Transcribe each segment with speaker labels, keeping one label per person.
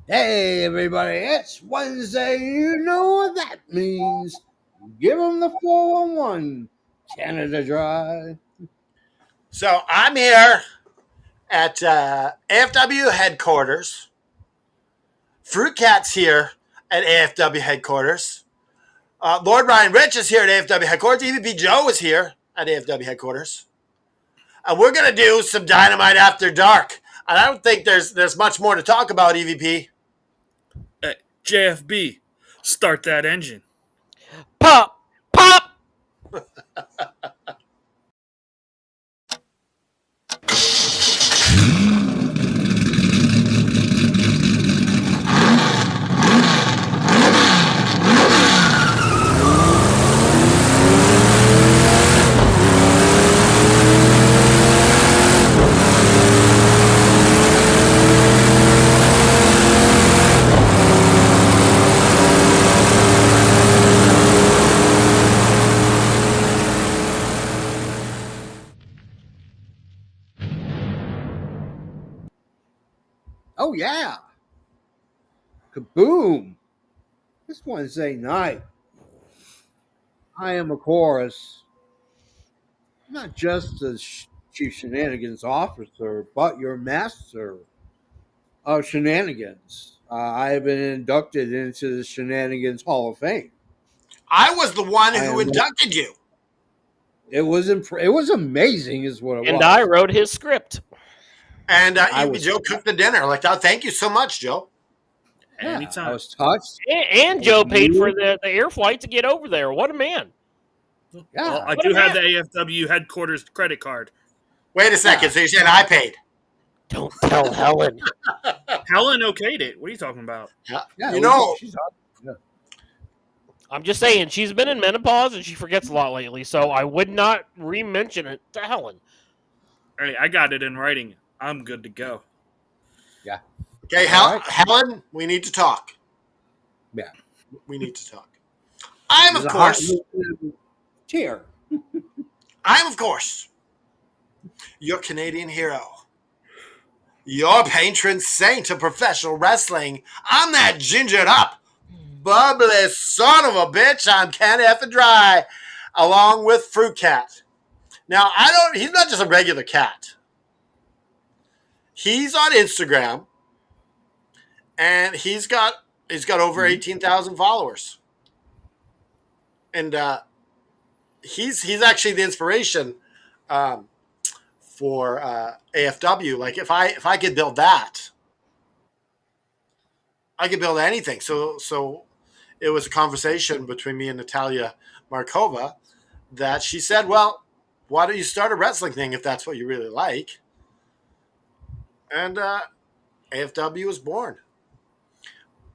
Speaker 1: Hey, everybody, it's Wednesday. You know what that means. Give them the 411 Canada Dry.
Speaker 2: So I'm here at AFW headquarters. Fruit Cat's here at AFW headquarters. Lord Ryan Rich is here at AFW headquarters. EVP Joe is here at AFW headquarters. And we're going to do some Dynamite After Dark. And I don't think there's much more to talk about, EVP.
Speaker 3: Hey, JFB, start that engine.
Speaker 4: Pop! Pop!
Speaker 1: Oh, yeah. Kaboom. This Wednesday night. I am, of course, not just the Chief Shenanigans officer, but your master of shenanigans. I have been inducted into the Shenanigans Hall of Fame.
Speaker 2: I was the one
Speaker 1: I
Speaker 2: who
Speaker 1: am-
Speaker 2: inducted you.
Speaker 1: It was it was amazing, is what it
Speaker 4: And
Speaker 1: was.
Speaker 4: I wrote his script.
Speaker 2: And
Speaker 1: I
Speaker 2: EVP
Speaker 1: was-
Speaker 2: Joe cooked the dinner. Like, oh, thank you so much, Joe.
Speaker 1: Yeah,
Speaker 3: Anytime.
Speaker 1: I was touched.
Speaker 4: And Joe paid for the air flight to get over there. What a man.
Speaker 1: Yeah,
Speaker 3: Well, I
Speaker 4: What
Speaker 3: do
Speaker 4: a
Speaker 3: have
Speaker 4: man.
Speaker 3: the AFW headquarters credit card.
Speaker 2: Wait a second.
Speaker 1: Yeah.
Speaker 2: So you said I paid.
Speaker 4: Don't tell Helen.
Speaker 3: Helen okayed it. What are you talking about?
Speaker 1: yeah.
Speaker 2: You know,
Speaker 1: she's up. Yeah.
Speaker 4: I'm just saying, she's been in menopause and she forgets a lot lately, so I would not re-mention it to Helen.
Speaker 3: Hey, I got it in writing. I'm good to go.
Speaker 2: okay,
Speaker 1: All right.
Speaker 2: Helen, we need to talk.
Speaker 1: Yeah.
Speaker 2: We need to talk. I'm, of
Speaker 1: There's a
Speaker 2: course,
Speaker 1: hot tear.
Speaker 2: your Canadian hero. Your patron saint of professional wrestling. I'm that gingered up, bubbly son of a bitch. I'm Ken F. Dry, along with Fruit Cat. Now, he's not just a regular cat. He's on Instagram, and he's got over 18,000 followers. And he's actually the inspiration for AFW. Like if I could build that, I could build anything. So it was a conversation between me and Natalia Markova that she said, "Well, why don't you start a wrestling thing if that's what you really like?" And AFW was born.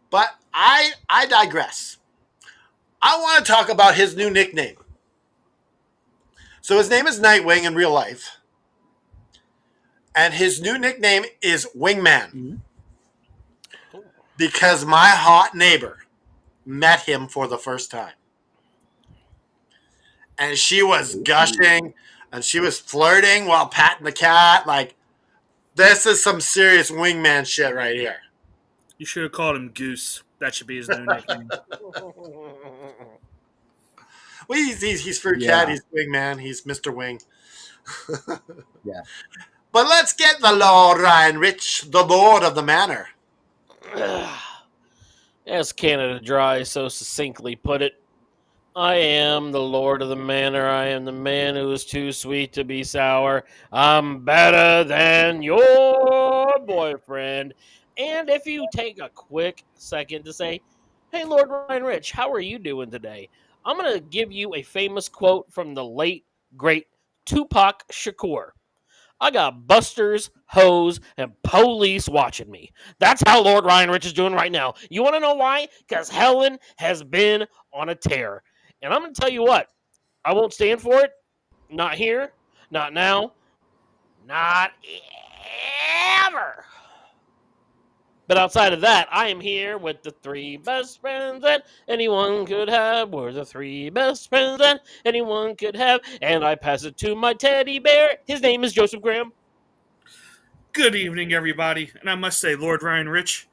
Speaker 2: But I digress. I want to talk about his new nickname. So his name is Nightwing in real life. And his new nickname is Wingman. Because my hot neighbor met him for the first time. And she was gushing and she was flirting while patting the cat. Like, this is some serious wingman shit right here.
Speaker 3: You should have called him Goose. That should be his new nickname.
Speaker 2: Well, he's Fruit
Speaker 1: Yeah.
Speaker 2: Cat, he's Wingman, he's Mr. Wing.
Speaker 1: Yeah.
Speaker 2: But let's get the Lord Ryan Rich, the Lord of the Manor.
Speaker 4: As Canada Dry so succinctly put it, I am the Lord of the Manor. I am the man who is too sweet to be sour. I'm better than your boyfriend. And if you take a quick second to say, hey, Lord Ryan Rich, how are you doing today? I'm going to give you a famous quote from the late, great Tupac Shakur. I got busters, hoes, and police watching me. That's how Lord Ryan Rich is doing right now. You want to know why? Because Helen has been on a tear. And I'm going to tell you what, I won't stand for it. Not here, not now, not ever. But outside of that, I am here with the three best friends that anyone could have. We're the three best friends that anyone could have. And I pass it to my teddy bear. His name is Joseph Graham.
Speaker 3: Good evening, everybody. And I must say, Lord Ryan Rich,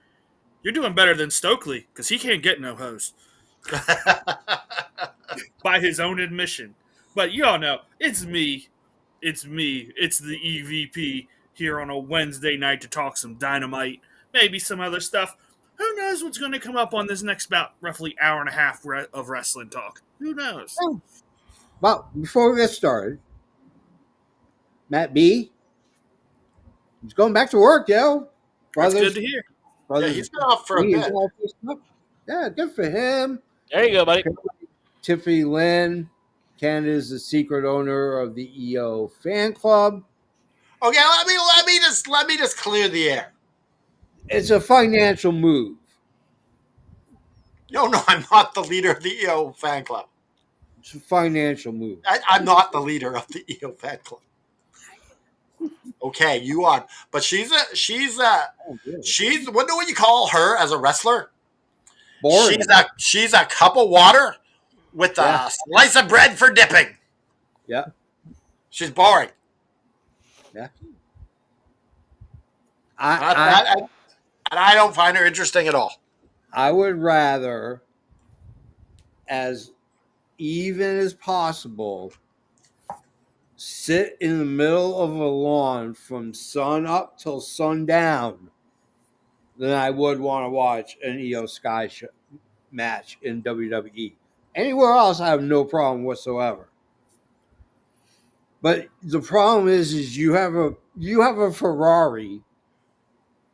Speaker 3: You're doing better than Stokely because he can't get no hose by his own admission. But you all know it's me. It's me. It's the EVP here on a Wednesday night to talk some Dynamite, maybe some other stuff. Who knows what's going to come up on this next about roughly hour and a half of wrestling talk? Who knows?
Speaker 1: Well, before we get started, Matt B, he's going back to work, yo.
Speaker 3: That's good to hear.
Speaker 2: Yeah, he's been off for a bit.
Speaker 1: Yeah, good for him.
Speaker 4: There you go, buddy.
Speaker 1: Tiffany Lynn, Canada's the secret owner of the EO fan club.
Speaker 2: Okay, let me just clear the air.
Speaker 1: It's a financial move.
Speaker 2: No, I'm not the leader of the EO fan club.
Speaker 1: It's a financial move.
Speaker 2: I'm not the leader of the EO fan club. Okay, you are, but she's what do you call her as a wrestler?
Speaker 1: Boring.
Speaker 2: She's a cup of water with a slice of bread for dipping.
Speaker 1: Yeah.
Speaker 2: She's boring.
Speaker 1: Yeah.
Speaker 2: And I don't find her interesting at all.
Speaker 1: I would rather, as even as possible, sit in the middle of a lawn from sun up till sundown than I would want to watch an EO Sky match in WWE. Anywhere else, I have no problem whatsoever. But the problem is you have a Ferrari,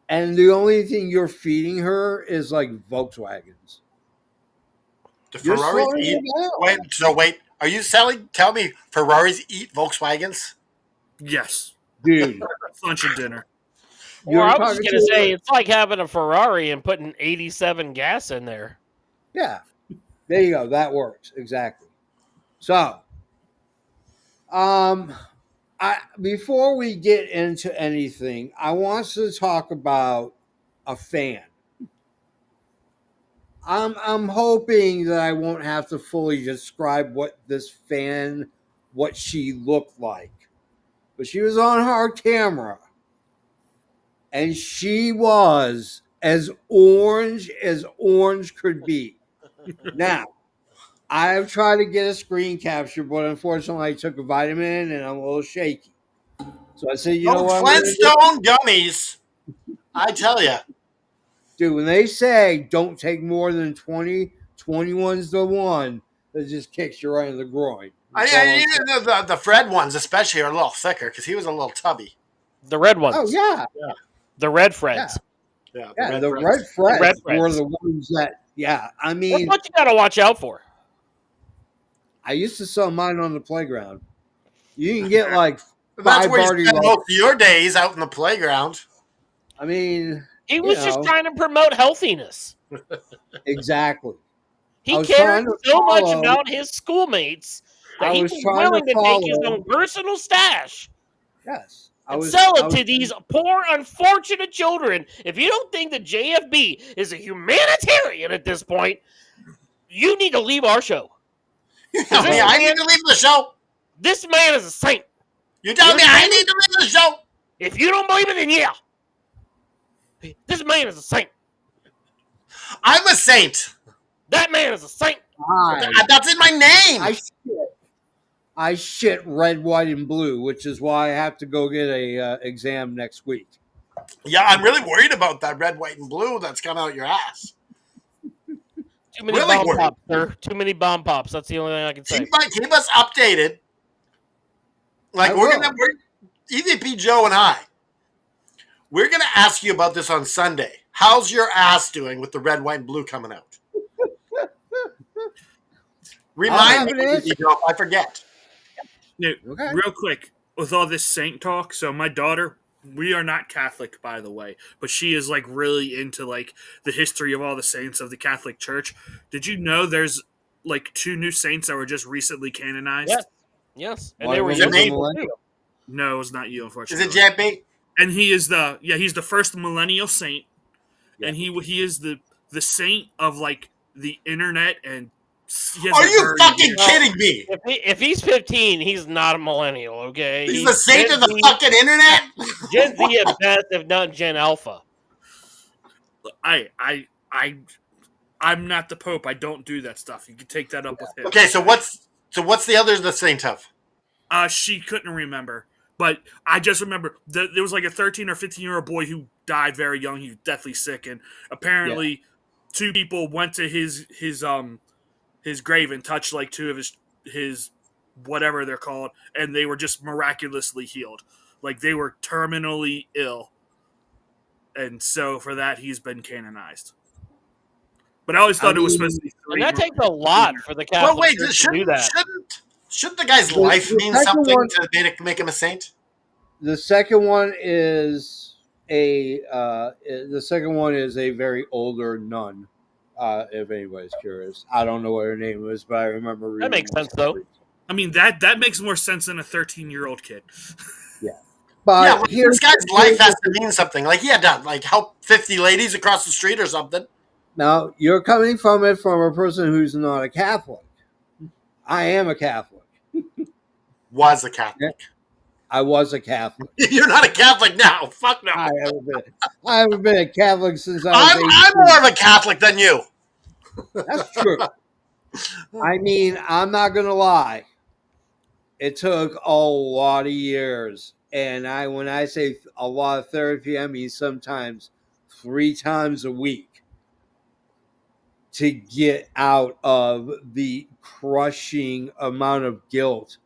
Speaker 1: and the only thing you're feeding her is like Volkswagens.
Speaker 2: The Ferraris eat. Wait. Are you tell me Ferraris eat Volkswagens?
Speaker 3: Yes.
Speaker 1: Dude.
Speaker 3: Lunch and dinner.
Speaker 4: Well, I was going to say, it's like having a Ferrari and putting 87 gas in there.
Speaker 1: Yeah. There you go. That works. Exactly. So, before we get into anything, I want to talk about a fan. I'm hoping that I won't have to fully describe what she looked like. But she was on our camera, and she was as orange could be. Now, I have tried to get a screen capture, but unfortunately I took a vitamin and I'm a little shaky. So I said, you know what?
Speaker 2: Flintstone gummies. I tell you.
Speaker 1: Dude, when they say don't take more than 20, 21's the one that just kicks you right in the groin.
Speaker 2: The Fred ones especially are a little thicker because he was a little tubby.
Speaker 4: The red ones.
Speaker 1: Oh, yeah.
Speaker 4: The red Freds.
Speaker 2: Yeah,
Speaker 1: the red Freds were the ones that, I mean.
Speaker 4: That's what you got to watch out for.
Speaker 1: I used to sell mine on the playground. You can get like
Speaker 2: that's where you spend most of your days, out in the playground.
Speaker 1: I mean,
Speaker 4: he was just trying to promote healthiness.
Speaker 1: Exactly.
Speaker 4: He cared so much about his schoolmates that he was willing to take his own personal stash.
Speaker 1: Yes.
Speaker 4: And sell it to these poor, unfortunate children. If you don't think that JFB is a humanitarian at this point, you need to leave our show.
Speaker 2: You tell me I need to leave the show?
Speaker 4: This man is a saint.
Speaker 2: You tell me I need to leave the show?
Speaker 4: If you don't believe it, then yeah. This man is a saint.
Speaker 2: I'm a saint.
Speaker 4: That man is a saint.
Speaker 2: That's in my name.
Speaker 1: I shit red, white, and blue, which is why I have to go get a exam next week.
Speaker 2: Yeah, I'm really worried about that red, white, and blue that's coming out your ass.
Speaker 4: Too many bomb pops, sir. Too many bomb pops. That's the only thing I can say.
Speaker 2: Keep us updated. Like we're EVP Joe and we're gonna ask you about this on Sunday. How's your ass doing with the red, white, and blue coming out? Remind me, if I forget.
Speaker 3: Now, real quick, with all this saint talk, so my daughter, we are not Catholic, by the way, but she is like really into like the history of all the saints of the Catholic Church. Did you know there's like 2 new saints that were just recently canonized?
Speaker 4: Yes. And they were people too.
Speaker 3: No, it was not you, unfortunately.
Speaker 2: Is it JP?
Speaker 3: And he's the first millennial saint, and he is the saint of like the internet and.
Speaker 2: Are you fucking kidding me?
Speaker 4: If he's 15, he's not a millennial, okay?
Speaker 2: He's the saint of the fucking internet?
Speaker 4: Gen Z at best, if not Gen Alpha.
Speaker 3: I'm not the Pope. I don't do that stuff. You can take that up with him.
Speaker 2: Okay, so what's the other the saint of?
Speaker 3: She couldn't remember, but I just remember there was like a 13 or 15-year-old boy who died very young. He was deathly sick, and apparently, two people went to his grave and touched like two of his whatever they're called, and they were just miraculously healed. Like they were terminally ill, and so for that he's been canonized. But I always thought it was supposed to be
Speaker 4: And
Speaker 3: three.
Speaker 4: that takes a lot for the
Speaker 2: Well,
Speaker 4: Catholic
Speaker 2: wait,
Speaker 4: Church to do that.
Speaker 2: shouldn't the guy's life mean
Speaker 1: second
Speaker 2: something
Speaker 1: one-
Speaker 2: to make him a saint?
Speaker 1: The second one is a very older nun. If anybody's curious, I don't know what her name was, but I remember reading.
Speaker 4: That makes
Speaker 1: this
Speaker 4: sense, though.
Speaker 1: story.
Speaker 3: I mean that makes more sense than a 13-year-old kid.
Speaker 1: But
Speaker 2: Yeah, well,
Speaker 1: here's
Speaker 2: this guy's life has to mean something. Like he had to like help 50 ladies across the street or something.
Speaker 1: now you're coming from it from a person who's not a Catholic. I am a Catholic.
Speaker 2: Was a Catholic.
Speaker 1: I was a Catholic.
Speaker 2: You're not a Catholic now. Fuck no.
Speaker 1: I haven't been a Catholic since I was 18.
Speaker 2: I'm more of a Catholic than you.
Speaker 1: That's true. I mean, I'm not gonna lie. It took a lot of years, and when I say a lot of therapy, I mean sometimes 3 times a week to get out of the crushing amount of guilt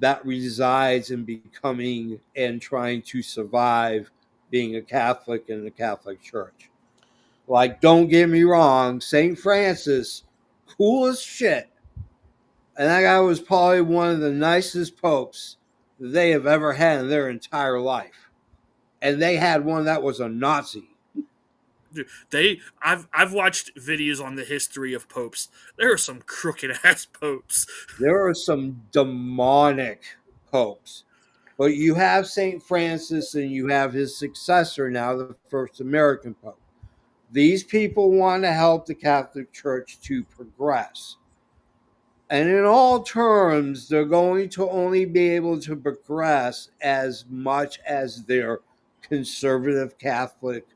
Speaker 1: that resides in becoming and trying to survive being a Catholic in the Catholic Church. Like, don't get me wrong, St. Francis, cool as shit. And that guy was probably one of the nicest popes they have ever had in their entire life. And they had one that was a Nazi.
Speaker 3: Dude, I've watched videos on the history of popes. There are some crooked ass popes.
Speaker 1: There are some demonic popes. But you have St. Francis and you have his successor now, the first American pope. These people want to help the Catholic Church to progress. And in all terms, they're going to only be able to progress as much as their conservative Catholic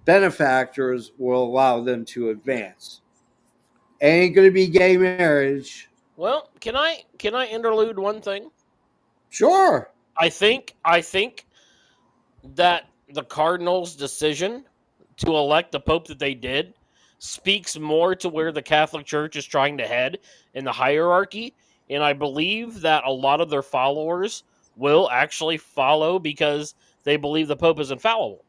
Speaker 1: benefactors will allow them to advance. Ain't going to be gay marriage.
Speaker 4: Well, can I interlude one thing?
Speaker 1: Sure.
Speaker 4: I think that the Cardinals' decision to elect the Pope that they did speaks more to where the Catholic Church is trying to head in the hierarchy, and I believe that a lot of their followers will actually follow because they believe the Pope is infallible.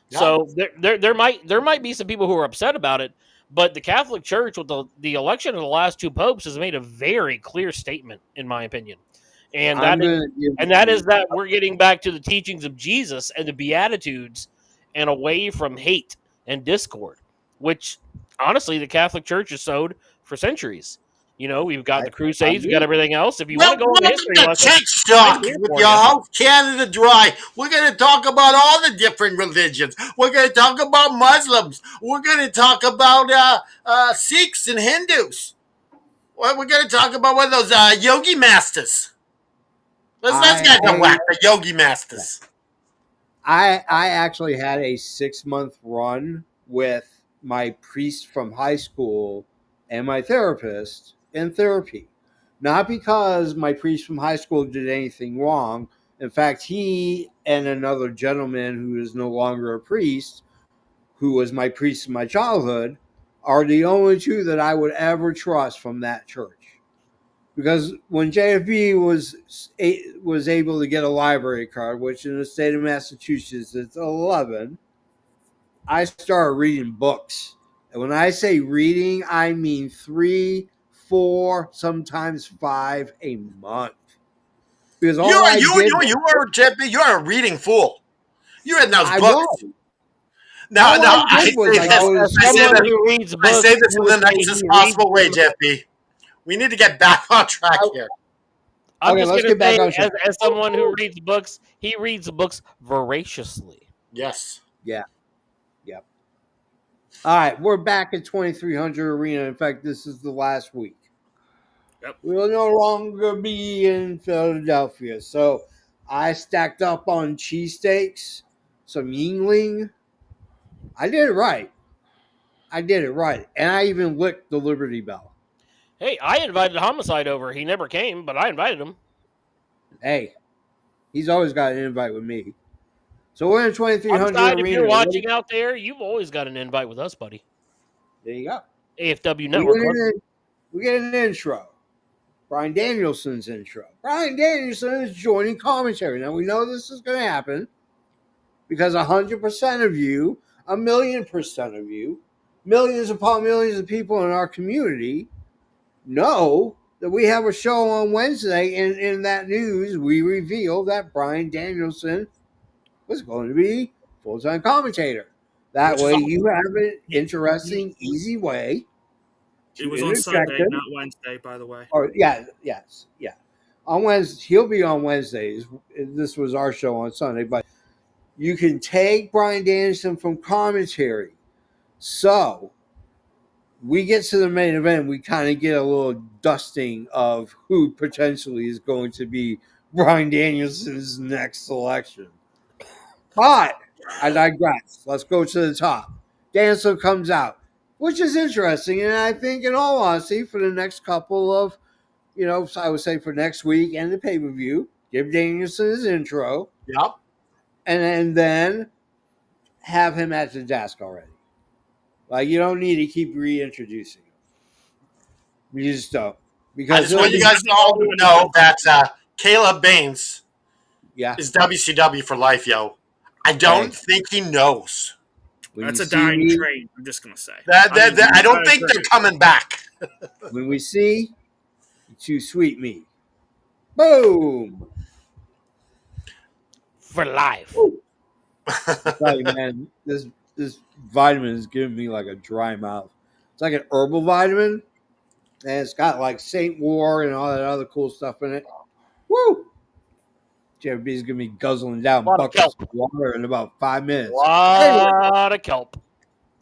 Speaker 2: Yeah.
Speaker 4: So there might be some people who are upset about it, but the Catholic Church with the election of the last two popes has made a very clear statement, in my opinion, and that is that we're getting back to the teachings of Jesus and the Beatitudes, and away from hate and discord, which honestly the Catholic Church has sowed for centuries. You know, we've got the Crusades, we've got everything else. If you want to go on a history lesson,
Speaker 2: Church Talk
Speaker 4: I'm here
Speaker 2: with
Speaker 4: for
Speaker 2: your
Speaker 4: you.
Speaker 2: host Canada Dry. We're going to talk about all the different religions. We're going to talk about Muslims. We're going to talk about Sikhs and Hindus. We're going to talk about one of those yogi masters. Let's get the whack, the yogi masters.
Speaker 1: I actually had a 6-month run with my priest from high school and my therapist in therapy. Not because my priest from high school did anything wrong. In fact, he and another gentleman who is no longer a priest, who was my priest in my childhood, are the only two that I would ever trust from that church. Because when JFB was able to get a library card, which in the state of Massachusetts is 11, I started reading books. And when I say reading, I mean 3, 4, sometimes 5 a month. Because all
Speaker 2: you are a reading fool. You read those
Speaker 1: I
Speaker 2: books.
Speaker 1: was.
Speaker 2: No,
Speaker 1: All
Speaker 2: no,
Speaker 1: I
Speaker 2: I
Speaker 1: did was
Speaker 2: say
Speaker 1: I
Speaker 2: this.
Speaker 1: go to
Speaker 2: I say
Speaker 4: Someone
Speaker 2: this.
Speaker 4: who reads
Speaker 2: I
Speaker 4: books,
Speaker 2: say this in
Speaker 4: would
Speaker 2: the
Speaker 4: say
Speaker 2: nicest
Speaker 4: he
Speaker 2: possible way,
Speaker 4: reads-
Speaker 2: JFB. We need to get back on track here.
Speaker 4: I'm
Speaker 1: Okay,
Speaker 4: just
Speaker 1: let's
Speaker 4: going
Speaker 1: get back
Speaker 4: to
Speaker 1: on
Speaker 4: say,
Speaker 1: track.
Speaker 4: as someone who reads books, he reads books voraciously.
Speaker 2: Yes.
Speaker 1: Yeah. Yep. All right, we're back at 2300 Arena. In fact, this is the last week.
Speaker 3: Yep.
Speaker 1: We'll no longer be in Philadelphia. So I stacked up on cheesesteaks, some Yuengling I did it right. I did it right. And I even licked the Liberty Bell.
Speaker 4: Hey, I invited Homicide over. He never came, but I invited him.
Speaker 1: Hey, he's always got an invite with me. So we're in 2300
Speaker 4: Homicide, if you're
Speaker 1: Arena.
Speaker 4: watching out there, you've always got an invite with us, buddy.
Speaker 1: There you go.
Speaker 4: AFW
Speaker 1: We
Speaker 4: Network.
Speaker 1: we get an intro. Brian Danielson's intro. Brian Danielson is joining commentary. Now, we know this is going to happen because 100% of you, 1,000,000% of you, millions upon millions of people in our community know that we have a show on Wednesday. And in that news, we reveal that Brian Danielson was going to be full-time commentator. That
Speaker 2: Which is
Speaker 1: way,
Speaker 2: awesome.
Speaker 1: you have an interesting, easy way
Speaker 3: It
Speaker 1: to
Speaker 3: was on
Speaker 1: interject
Speaker 3: Sunday,
Speaker 1: him.
Speaker 3: not Wednesday, by the way.
Speaker 1: Or yes. On Wednesday, he'll be on Wednesdays. This was our show on Sunday, but you can take Brian Danielson from commentary. So we get to the main event, we kind of get a little dusting of who potentially is going to be Brian Danielson's next selection. But I digress. Let's go to the top. Danielson comes out, which is interesting, and I think, in all honesty, for the next couple of, I would say for next week and the pay-per-view, give Danielson his intro,
Speaker 2: Yep.
Speaker 1: and then have him at the desk already. Like, you don't need to keep reintroducing him. You just don't.
Speaker 2: I
Speaker 1: Because
Speaker 2: just want you guys to all know that Caleb Baines
Speaker 1: yeah,
Speaker 2: is WCW for life, yo. I don't think he knows.
Speaker 1: when
Speaker 3: That's
Speaker 1: you
Speaker 3: a
Speaker 1: see
Speaker 3: dying
Speaker 1: me,
Speaker 3: trade, I'm just going to say.
Speaker 2: I don't think they're coming back.
Speaker 1: when we see you sweet me, boom.
Speaker 4: For life.
Speaker 1: I tell you, man, this vitamin is giving me like a dry mouth. It's like an herbal vitamin, and it's got like Saint War and all that other cool stuff in it. Woo! JFB's gonna be guzzling down
Speaker 4: Lot of
Speaker 1: buckets
Speaker 4: kelp.
Speaker 1: of water in about 5 minutes.
Speaker 4: Lot of kelp.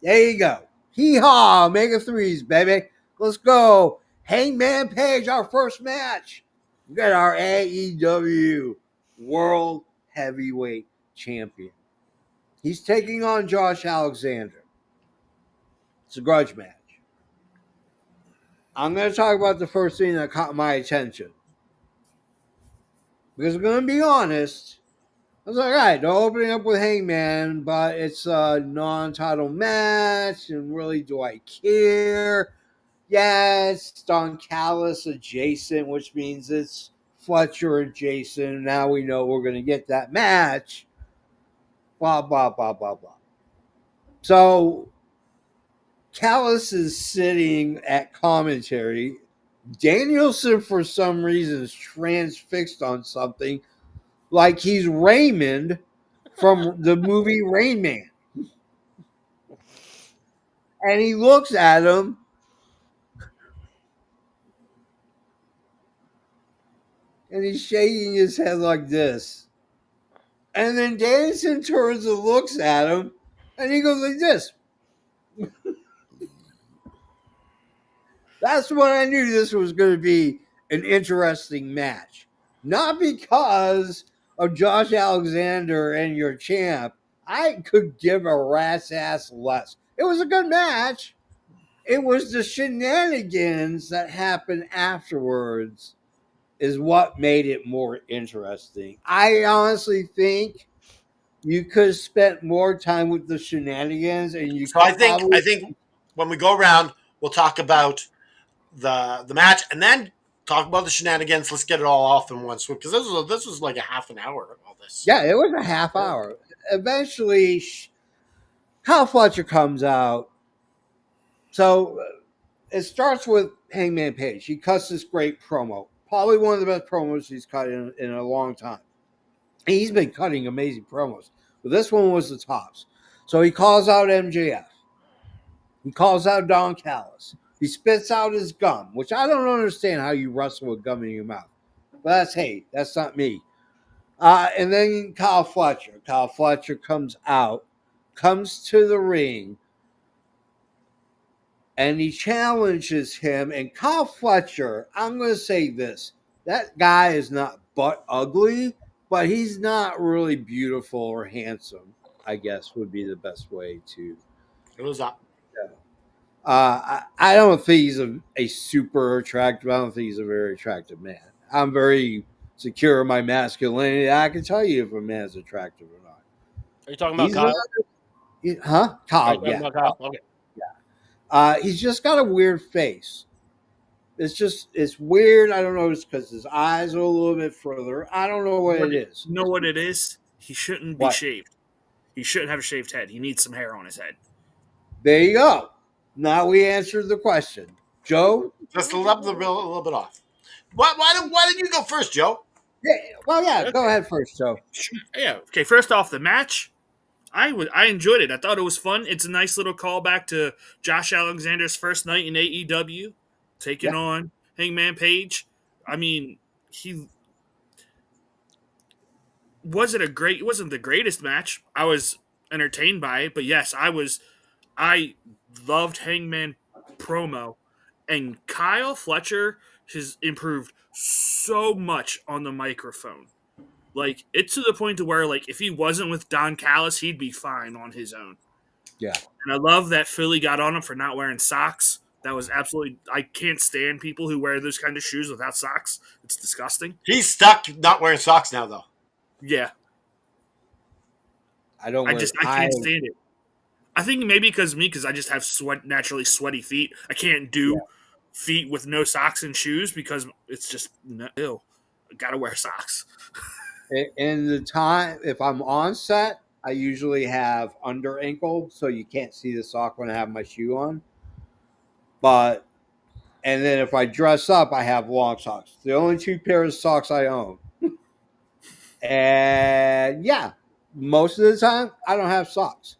Speaker 1: There you go. Hee haw, Mega Threes, baby. Let's go. Hangman Page, our first match. We got our AEW World Heavyweight Champion. He's taking on Josh Alexander. It's a grudge match. I'm going to talk about the first thing that caught my attention. Because I'm going to be honest, I was like, all right, they're opening up with Hangman, but it's a non-title match, and really, do I care? Yeah, it's Don Callis adjacent, which means it's Fletcher adjacent. Now we know we're going to get that match. Blah, blah, blah, blah, blah. So Callis is sitting at commentary. Danielson, for some reason, is transfixed on something like he's Raymond from the movie Rain Man. And he looks at him. And he's shaking his head like this. And then Danielson turns and looks at him. And he goes like this. That's when I knew this was going to be an interesting match. Not because of Josh Alexander and your champ. I could give a rat's ass less. It was a good match. It was the shenanigans that happened afterwards is what made it more interesting. I honestly think you could have spent more time with the shenanigans, and you.
Speaker 2: So I think when we go around, we'll talk about the match and then talk about the shenanigans. Let's get it all off in one swoop because this was like a half an hour of all this.
Speaker 1: Yeah, it was a half hour. Eventually, Kyle Fletcher comes out. So it starts with Hangman Page. He cuts this great promo. Probably one of the best promos he's cut in a long time. He's been cutting amazing promos. But this one was the tops. So he calls out MJF. He calls out Don Callis. He spits out his gum, which I don't understand how you wrestle with gum in your mouth. But that's not me. And then Kyle Fletcher. Kyle Fletcher comes out, comes to the ring, and he challenges him. And Kyle Fletcher, I'm going to say this. That guy is not butt ugly, but he's not really beautiful or handsome. I guess would be the best way to.
Speaker 2: It was up.
Speaker 1: I don't think he's a super attractive. I don't think he's a very attractive man. I'm very secure in my masculinity. I can tell you if a man's attractive or not.
Speaker 4: Are you talking about
Speaker 1: He's not,
Speaker 4: Kyle?
Speaker 1: huh?
Speaker 4: Are you
Speaker 1: Kyle,
Speaker 4: talking
Speaker 1: yeah.
Speaker 4: about Kyle? Okay.
Speaker 1: He's just got a weird face. It's weird. I don't know. It's because his eyes are a little bit further. I don't know what it is.
Speaker 3: You know what it is? He shouldn't be
Speaker 1: What?
Speaker 3: shaved. He shouldn't have a shaved head. He needs some hair on his head.
Speaker 1: There you go. Now we answered the question. Joe?
Speaker 2: Just a little bit off. Why did you go first, Joe?
Speaker 1: Yeah, well, yeah,
Speaker 3: Okay.
Speaker 1: go ahead first, Joe.
Speaker 3: Yeah. Okay. First off, the match. I enjoyed it. I thought it was fun. It's a nice little callback to Josh Alexander's first night in AEW, taking
Speaker 1: Yeah.
Speaker 3: on Hangman Page. I mean, he wasn't it wasn't the greatest match. I was entertained by it, but yes, I loved Hangman promo, and Kyle Fletcher has improved so much on the microphone. Like, it's to the point to where, like, if he wasn't with Don Callis, he'd be fine on his own.
Speaker 1: Yeah.
Speaker 3: And I love that Philly got on him for not wearing socks. That was absolutely. I can't stand people who wear those kind of shoes without socks. It's disgusting.
Speaker 2: He's stuck not wearing socks now, though.
Speaker 3: Yeah,
Speaker 1: I don't
Speaker 3: I
Speaker 1: wear
Speaker 3: can't stand it. I think maybe because I just have naturally sweaty feet. I can't do feet with no socks and shoes because it's just ew. I gotta wear socks.
Speaker 1: in the time if I'm on set, I usually have under ankle so you can't see the sock when I have my shoe on. But and then if I dress up, I have long socks. The only two pairs of socks I own. And yeah, most of the time I don't have socks.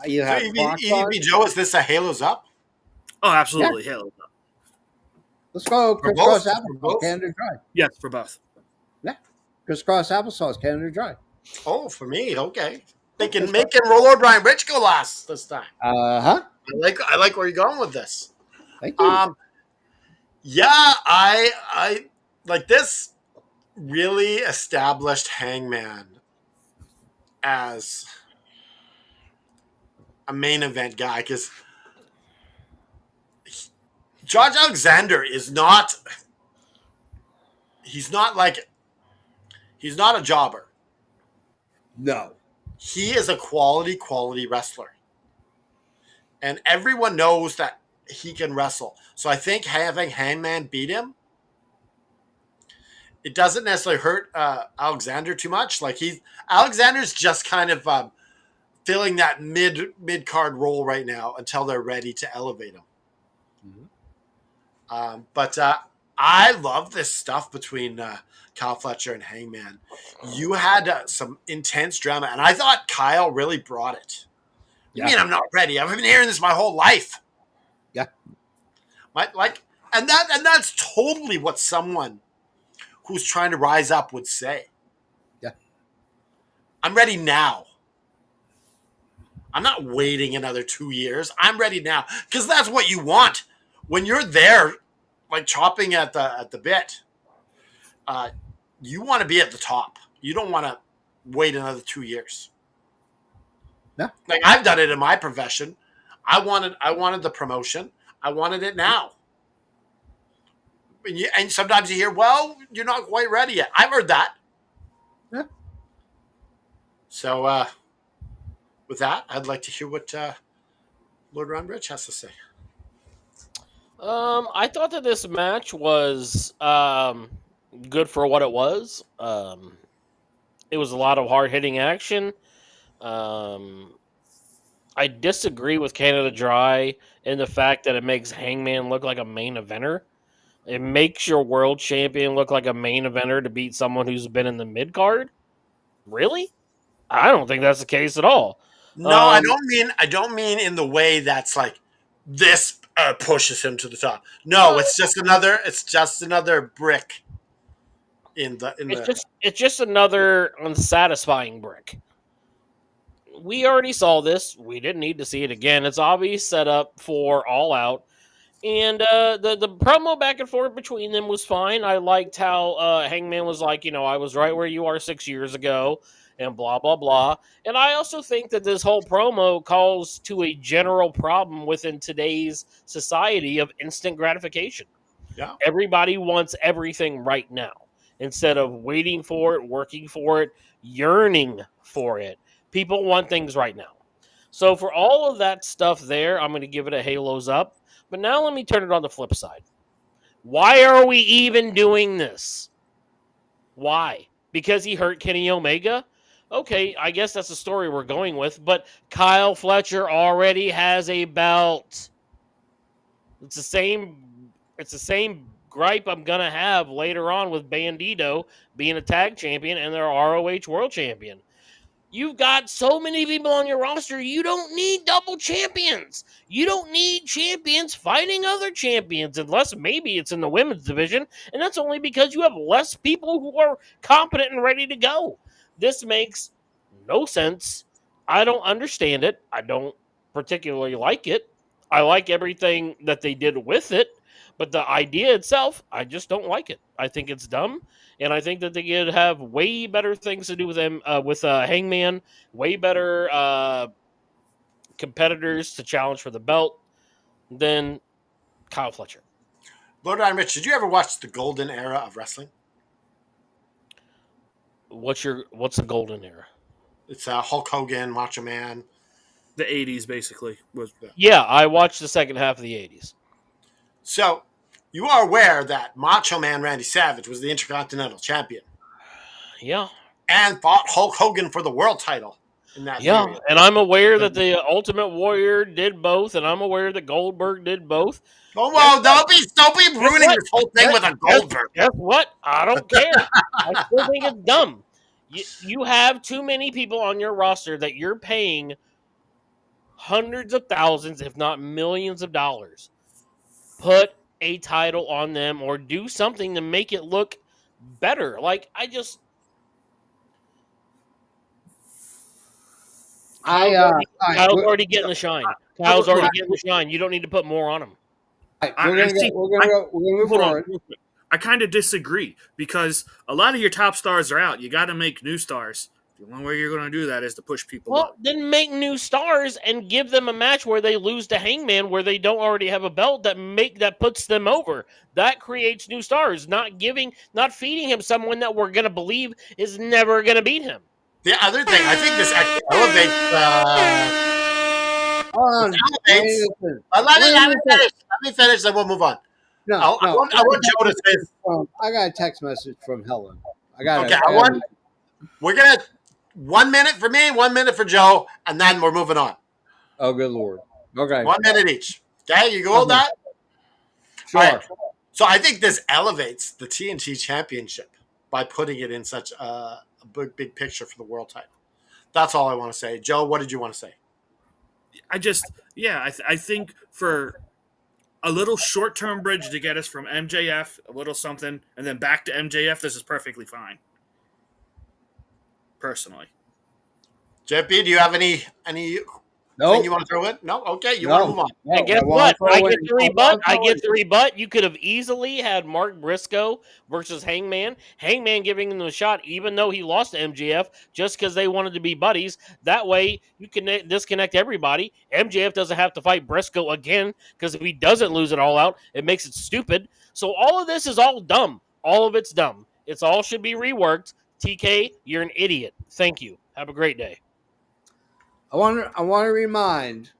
Speaker 1: I either
Speaker 2: So
Speaker 1: have Crocs on.
Speaker 2: Joe, is this a Halos Up?
Speaker 3: Oh, absolutely. Hell,
Speaker 1: Let's go
Speaker 2: For
Speaker 1: crisscross
Speaker 2: both? For both?
Speaker 1: applesauce, Canada Dry.
Speaker 3: yes, for both.
Speaker 1: Yeah, crisscross applesauce, Canada Dry.
Speaker 2: Oh, for me, okay. Making Roll O'Brien Rich go last this time.
Speaker 1: Huh.
Speaker 2: I like where you're going with this.
Speaker 1: Thank you.
Speaker 2: Yeah, I like this really established Hangman as a main event guy because George Alexander is not. He's not a jobber.
Speaker 1: No.
Speaker 2: He is a quality wrestler. And everyone knows that he can wrestle. So I think having Hangman beat him, it doesn't necessarily hurt Alexander too much. Like Alexander's just kind of filling that mid card role right now until they're ready to elevate him. But I love this stuff between Kyle Fletcher and Hangman. You had some intense drama, and I thought Kyle really brought it.
Speaker 1: Yeah.
Speaker 2: I mean, I'm not ready. I've been hearing this my whole life.
Speaker 1: Yeah.
Speaker 2: And that's totally what someone who's trying to rise up would say.
Speaker 1: Yeah.
Speaker 2: I'm ready now. I'm not waiting another 2 years. I'm ready now because that's what you want when you're there, like chopping at the bit. You want to be at the top. You don't want to wait another 2 years.
Speaker 1: No.
Speaker 2: Like I've done it in my profession. I wanted the promotion. I wanted it now. And sometimes you hear, well, you're not quite ready yet. I've heard that.
Speaker 1: Yeah.
Speaker 2: So with that, I'd like to hear what Lord Ron Rich has to say.
Speaker 4: I thought that this match was good for what it was. It was a lot of hard-hitting action. I disagree with Canada Dry in the fact that it makes Hangman look like a main eventer. It makes your world champion look like a main eventer to beat someone who's been in the mid card. Really? I don't think that's the case at all.
Speaker 2: No, I don't mean in the way that's like this pushes him to the top. No, it's just another brick in the.
Speaker 4: It's just another unsatisfying brick. We already saw this. We didn't need to see it again. It's obvious set up for All Out. And the promo back and forth between them was fine. I liked how Hangman was like, I was right where you are 6 years ago. and blah, blah, blah. And I also think that this whole promo calls to a general problem within today's society of instant gratification.
Speaker 2: Yeah.
Speaker 4: Everybody wants everything right now instead of waiting for it, working for it, yearning for it. People want things right now. So for all of that stuff there, I'm going to give it a halos up. But now let me turn it on the flip side. Why are we even doing this? Why? Because he hurt Kenny Omega? Okay, I guess that's the story we're going with, but Kyle Fletcher already has a belt. It's the same gripe I'm gonna have later on with Bandito being a tag champion and their ROH world champion. You've got so many people on your roster. You don't need double champions. You don't need champions fighting other champions, unless maybe it's in the women's division. And that's only because you have less people who are competent and ready to go. This makes no sense. I don't understand it. I don't particularly like it. I like everything that they did with it. But the idea itself, I just don't like it. I think it's dumb. And I think that they could have way better things to do with them, with Hangman, way better competitors to challenge for the belt than Kyle Fletcher.
Speaker 2: Lord and Rich, did you ever watch the golden era of wrestling?
Speaker 4: What's the golden era?
Speaker 2: It's Hulk Hogan, Macho Man.
Speaker 3: The 80s, basically.
Speaker 4: Yeah, I watched the second half of the 80s.
Speaker 2: So you are aware that Macho Man Randy Savage was the Intercontinental Champion.
Speaker 4: Yeah.
Speaker 2: And fought Hulk Hogan for the world title in that period.
Speaker 4: And I'm aware that the Ultimate Warrior did both, and I'm aware that Goldberg did both.
Speaker 2: Oh, well, don't be ruining this whole thing with a Goldberg.
Speaker 4: Guess what? I don't care. I still think it's dumb. You have too many people on your roster that you're paying hundreds of thousands, if not millions of dollars. Put a title on them or do something to make it look better. Like, Kyle's already getting the shine. Kyle's already getting the shine. You don't need to put more on him.
Speaker 1: We're gonna move forward.
Speaker 3: I kind of disagree because a lot of your top stars are out. You got to make new stars. The only way you're going to do that is to push people up.
Speaker 4: Then make new stars and give them a match where they lose to Hangman, where they don't already have a belt that puts them over. That creates new stars. Not feeding him someone that we're going to believe is never going to beat him.
Speaker 2: The other thing, I think this actually elevates. Let me finish, then we'll move on. I want Joe to say.
Speaker 1: I got a text message from Helen.
Speaker 2: We're gonna 1 minute for me, 1 minute for Joe, and then we're moving on.
Speaker 1: Oh, good Lord. Okay.
Speaker 2: 1 minute each. Okay, you go with that?
Speaker 1: Sure.
Speaker 2: Right. So I think this elevates the TNT Championship by putting it in such a big picture for the world title. That's all I want to say. Joe, what did you want to say?
Speaker 3: I think for a little short-term bridge to get us from MJF, a little something, and then back to MJF, this is perfectly fine. Personally.
Speaker 2: JP, do you have any thing you want to throw in? No? Okay, you want to move on.
Speaker 4: And guess what? I get to rebut. You could have easily had Mark Briscoe versus Hangman. Hangman giving him the shot, even though he lost to MJF, just because they wanted to be buddies. That way, you can disconnect everybody. MJF doesn't have to fight Briscoe again, because if he doesn't lose it all out, it makes it stupid. So all of this is all dumb. All of it's dumb. It's all should be reworked. TK, you're an idiot. Thank you. Have a great day.
Speaker 1: I want to remind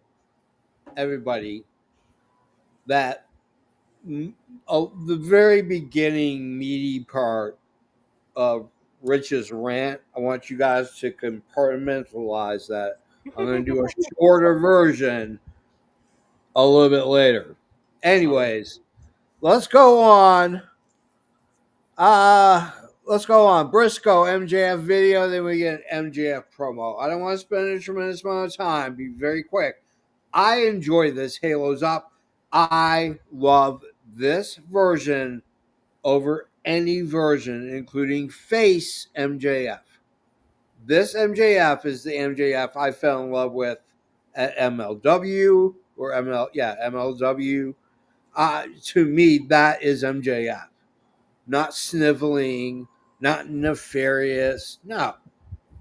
Speaker 1: everybody that the very beginning meaty part of Rich's rant, I want you guys to compartmentalize that. I'm going to do a shorter version a little bit later. Anyways, let's go on. Briscoe MJF video, then we get an MJF promo. I don't want to spend a tremendous amount of time. Be very quick. I enjoy this Halos Up. I love this version over any version, including face MJF. This MJF is the MJF I fell in love with at MLW MLW. To me, that is MJF. Not sniveling, not nefarious. No.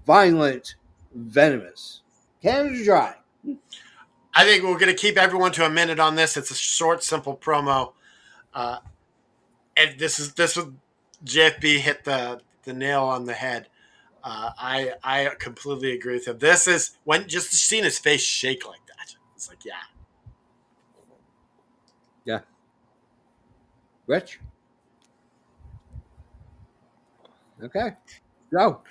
Speaker 1: violent, venomous. Canada Dry.
Speaker 2: I think we're going to keep everyone to a minute on this. It's a short, simple promo. Uh, and this was JFB hit the nail on the head. I completely agree with him. This is when just seeing his face shake like that. It's like, yeah.
Speaker 1: Yeah. Rich? Okay. Go.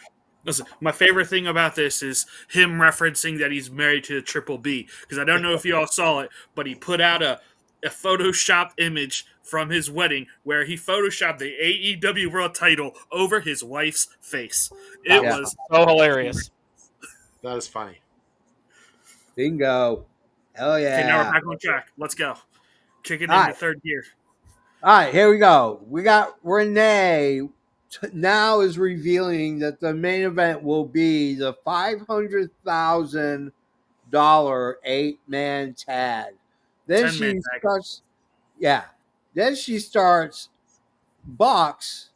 Speaker 3: Listen, my favorite thing about this is him referencing that he's married to the Triple B. Because I don't know if you all saw it, but he put out a Photoshop image from his wedding where he Photoshopped the AEW World title over his wife's face. It
Speaker 1: Yeah.
Speaker 3: was
Speaker 4: So hilarious.
Speaker 2: That is funny.
Speaker 1: Bingo. Hell
Speaker 3: okay. Now we're
Speaker 1: yeah.
Speaker 3: back on track. Let's go. Kick it
Speaker 1: All
Speaker 3: into
Speaker 1: right.
Speaker 3: third gear.
Speaker 1: All right, here we go. We got Renee now is revealing that the main event will be the $500,000 8-man tag. Then
Speaker 3: 10-man
Speaker 1: she
Speaker 3: tag.
Speaker 1: starts, yeah. Then she starts. Bucks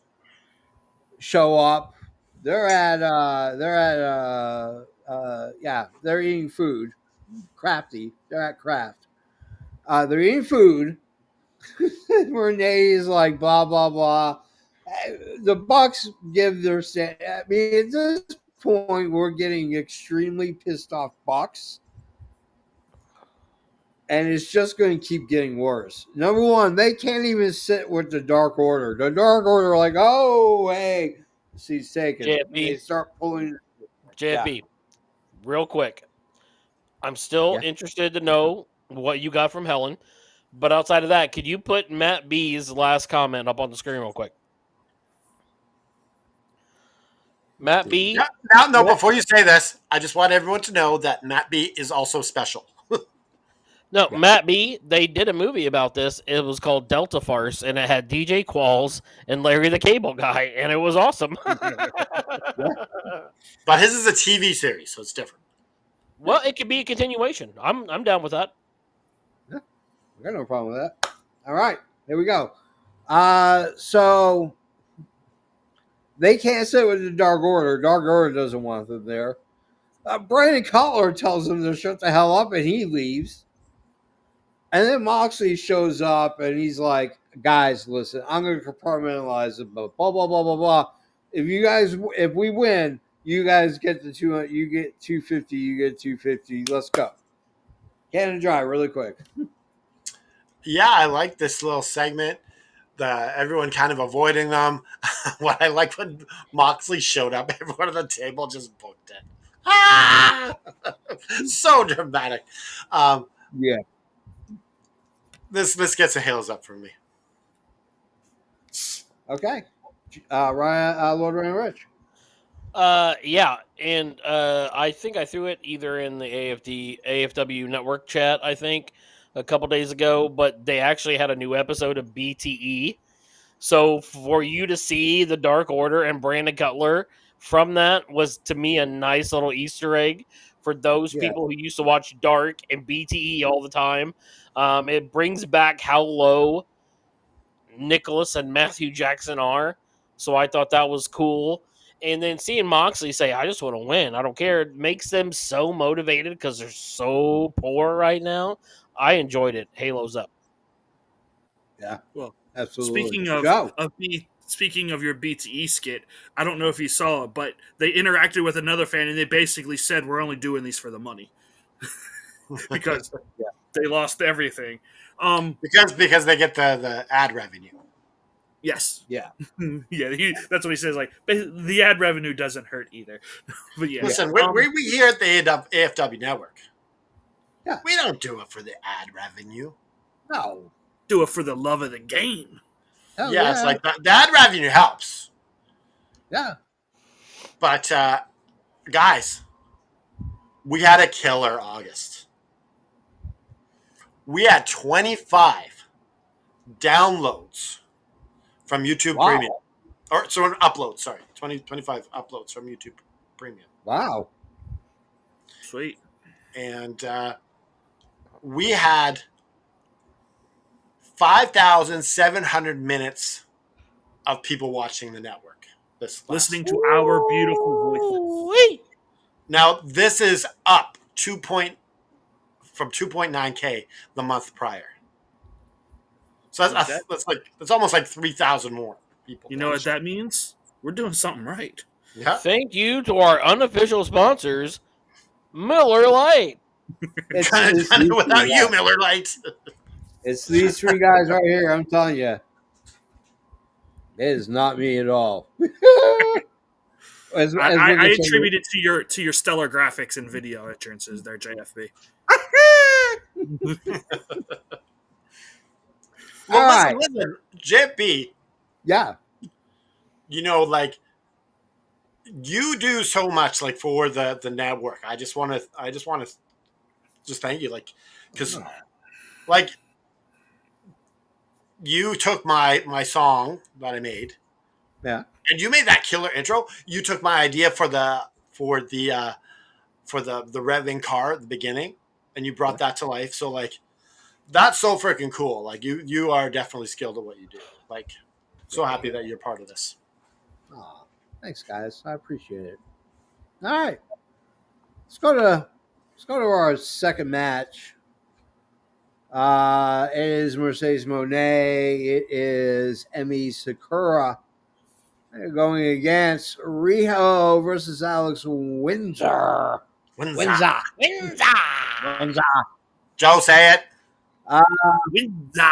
Speaker 1: show up. They're they're eating food. Crafty. They're at Kraft. They're eating food. Renee's like blah blah blah. The Bucks give their stand. I mean, at this point, we're getting extremely pissed off Bucks, and it's just going to keep getting worse. Number one, they can't even sit with the Dark Order. The Dark Order are like, oh hey, she's taken.
Speaker 4: JFB.
Speaker 1: They start pulling.
Speaker 4: JFB, real quick. I'm still
Speaker 1: Yeah.
Speaker 4: interested to know what you got from Helen. But outside of that, could you put Matt B's last comment up on the screen real quick? Matt B.
Speaker 2: Yeah, no, before you say this, I just want everyone to know that Matt B is also special.
Speaker 4: No,
Speaker 1: Yeah.
Speaker 4: Matt B. They did a movie about this. It was called Delta Farce, and it had DJ Qualls and Larry the Cable Guy, and it was awesome.
Speaker 2: But his is a TV series, so it's different.
Speaker 4: Well, it could be a continuation. I'm down with that.
Speaker 1: I got no problem with that. All right, here we go. So they can't sit with the Dark Order. Dark Order doesn't want them there. Brandon Cutler tells them to shut the hell up, and he leaves. And then Moxley shows up, and he's like, "Guys, listen, I'm going to compartmentalize it, but blah blah blah blah blah. If we win, you guys get the 200. You get 250. You get 250. Let's go. Canada Dry, really quick.
Speaker 2: Yeah, I like this little segment. Everyone kind of avoiding them. What I like when Moxley showed up, everyone at the table just booked it. Ah! So dramatic.
Speaker 1: Yeah.
Speaker 2: This gets a hails up from me.
Speaker 1: Okay. Ryan, Lord Ryan Rich.
Speaker 4: Yeah, and I think I threw it either in the AFW network chat, I think, a couple days ago, but they actually had a new episode of BTE. So for you to see the Dark Order and Brandon Cutler from that was, to me, a nice little Easter egg for those people who used to watch Dark and BTE all the time. It brings back how low Nicholas and Matthew Jackson are. So I thought that was cool. And then seeing Moxley say, I just want to win. I don't care. It makes them so motivated because they're so poor right now. I enjoyed it. Halo's up.
Speaker 1: Yeah.
Speaker 3: Well,
Speaker 1: Absolutely.
Speaker 3: Speaking of your BTE skit, I don't know if you saw it, but they interacted with another fan and they basically said, we're only doing these for the money. Because they lost everything.
Speaker 2: Because they get the ad revenue.
Speaker 3: Yes.
Speaker 1: Yeah.
Speaker 3: Yeah, that's what he says. Like, the ad revenue doesn't hurt either. But yeah.
Speaker 2: Listen, we here at the AFW network.
Speaker 1: Yeah.
Speaker 2: We don't do it for the ad revenue.
Speaker 1: No.
Speaker 3: Do it for the love of the game.
Speaker 1: Hell
Speaker 2: Yeah, it's like the ad revenue helps.
Speaker 1: Yeah.
Speaker 2: But guys, we had a killer August. We had 25 downloads from YouTube Premium. Or so uploads, sorry. 25 uploads from YouTube Premium.
Speaker 1: Wow.
Speaker 3: Sweet.
Speaker 2: And we had 5,700 minutes of people watching the network.
Speaker 3: Listening to our beautiful voices.
Speaker 4: Wait.
Speaker 2: Now this is up from 2.9K the month prior. So that's almost like 3,000 more people.
Speaker 3: You know what
Speaker 2: watching.
Speaker 3: that means? We're doing something right.
Speaker 2: Yeah.
Speaker 4: Thank you to our unofficial sponsors, Miller Lite.
Speaker 1: It's
Speaker 2: Kind
Speaker 1: it's
Speaker 2: of
Speaker 1: these three
Speaker 2: without you,
Speaker 1: guys.
Speaker 2: Miller Lite.
Speaker 1: It's these three guys right here. I'm telling you, it is not me at all. as we
Speaker 3: I
Speaker 1: can say,
Speaker 3: attribute it to your stellar graphics and video entrances there, JFB.
Speaker 2: Well,
Speaker 1: All right.
Speaker 2: listen, JP,
Speaker 1: yeah,
Speaker 2: like you do so much like for the network. I just want to just thank you, like, because like you took my song that I made,
Speaker 1: yeah.
Speaker 2: and you made that killer intro. You took my idea for the revving car at the beginning, and you brought that to life. So like that's so freaking cool. Like you are definitely skilled at what you do. Like, so happy that you're part of this.
Speaker 1: Aw, thanks, guys. I appreciate it. All right, let's go to our second match. It is Mercedes Monet. It is Emi Sakura. They're going against Riho versus Alex Windsor.
Speaker 2: Windsor.
Speaker 1: Windsor.
Speaker 2: Joe, say it.
Speaker 3: Windsor.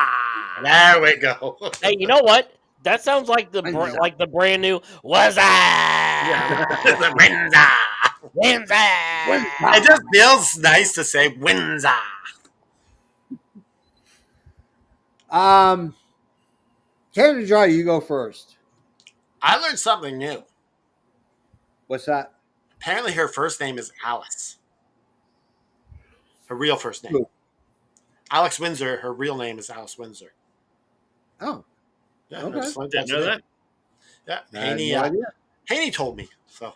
Speaker 2: There we go.
Speaker 4: Hey, you know what? That sounds like the
Speaker 1: Windsor.
Speaker 4: like the brand new What's that?
Speaker 2: Windsor.
Speaker 4: Windsor.
Speaker 2: It just feels nice to say Windsor.
Speaker 1: Canada Dry, you go first.
Speaker 2: I learned something new.
Speaker 1: What's that?
Speaker 2: Apparently, her first name is Alice. Her real first name.
Speaker 1: Who?
Speaker 2: Alex Windsor. Her real name is Alice Windsor.
Speaker 1: Oh,
Speaker 2: Yeah,
Speaker 1: Okay.
Speaker 2: I just learned
Speaker 3: Didn't know
Speaker 2: today.
Speaker 3: that.
Speaker 2: Yeah,
Speaker 1: I had
Speaker 2: Haney.
Speaker 1: no idea.
Speaker 2: Haney told me. So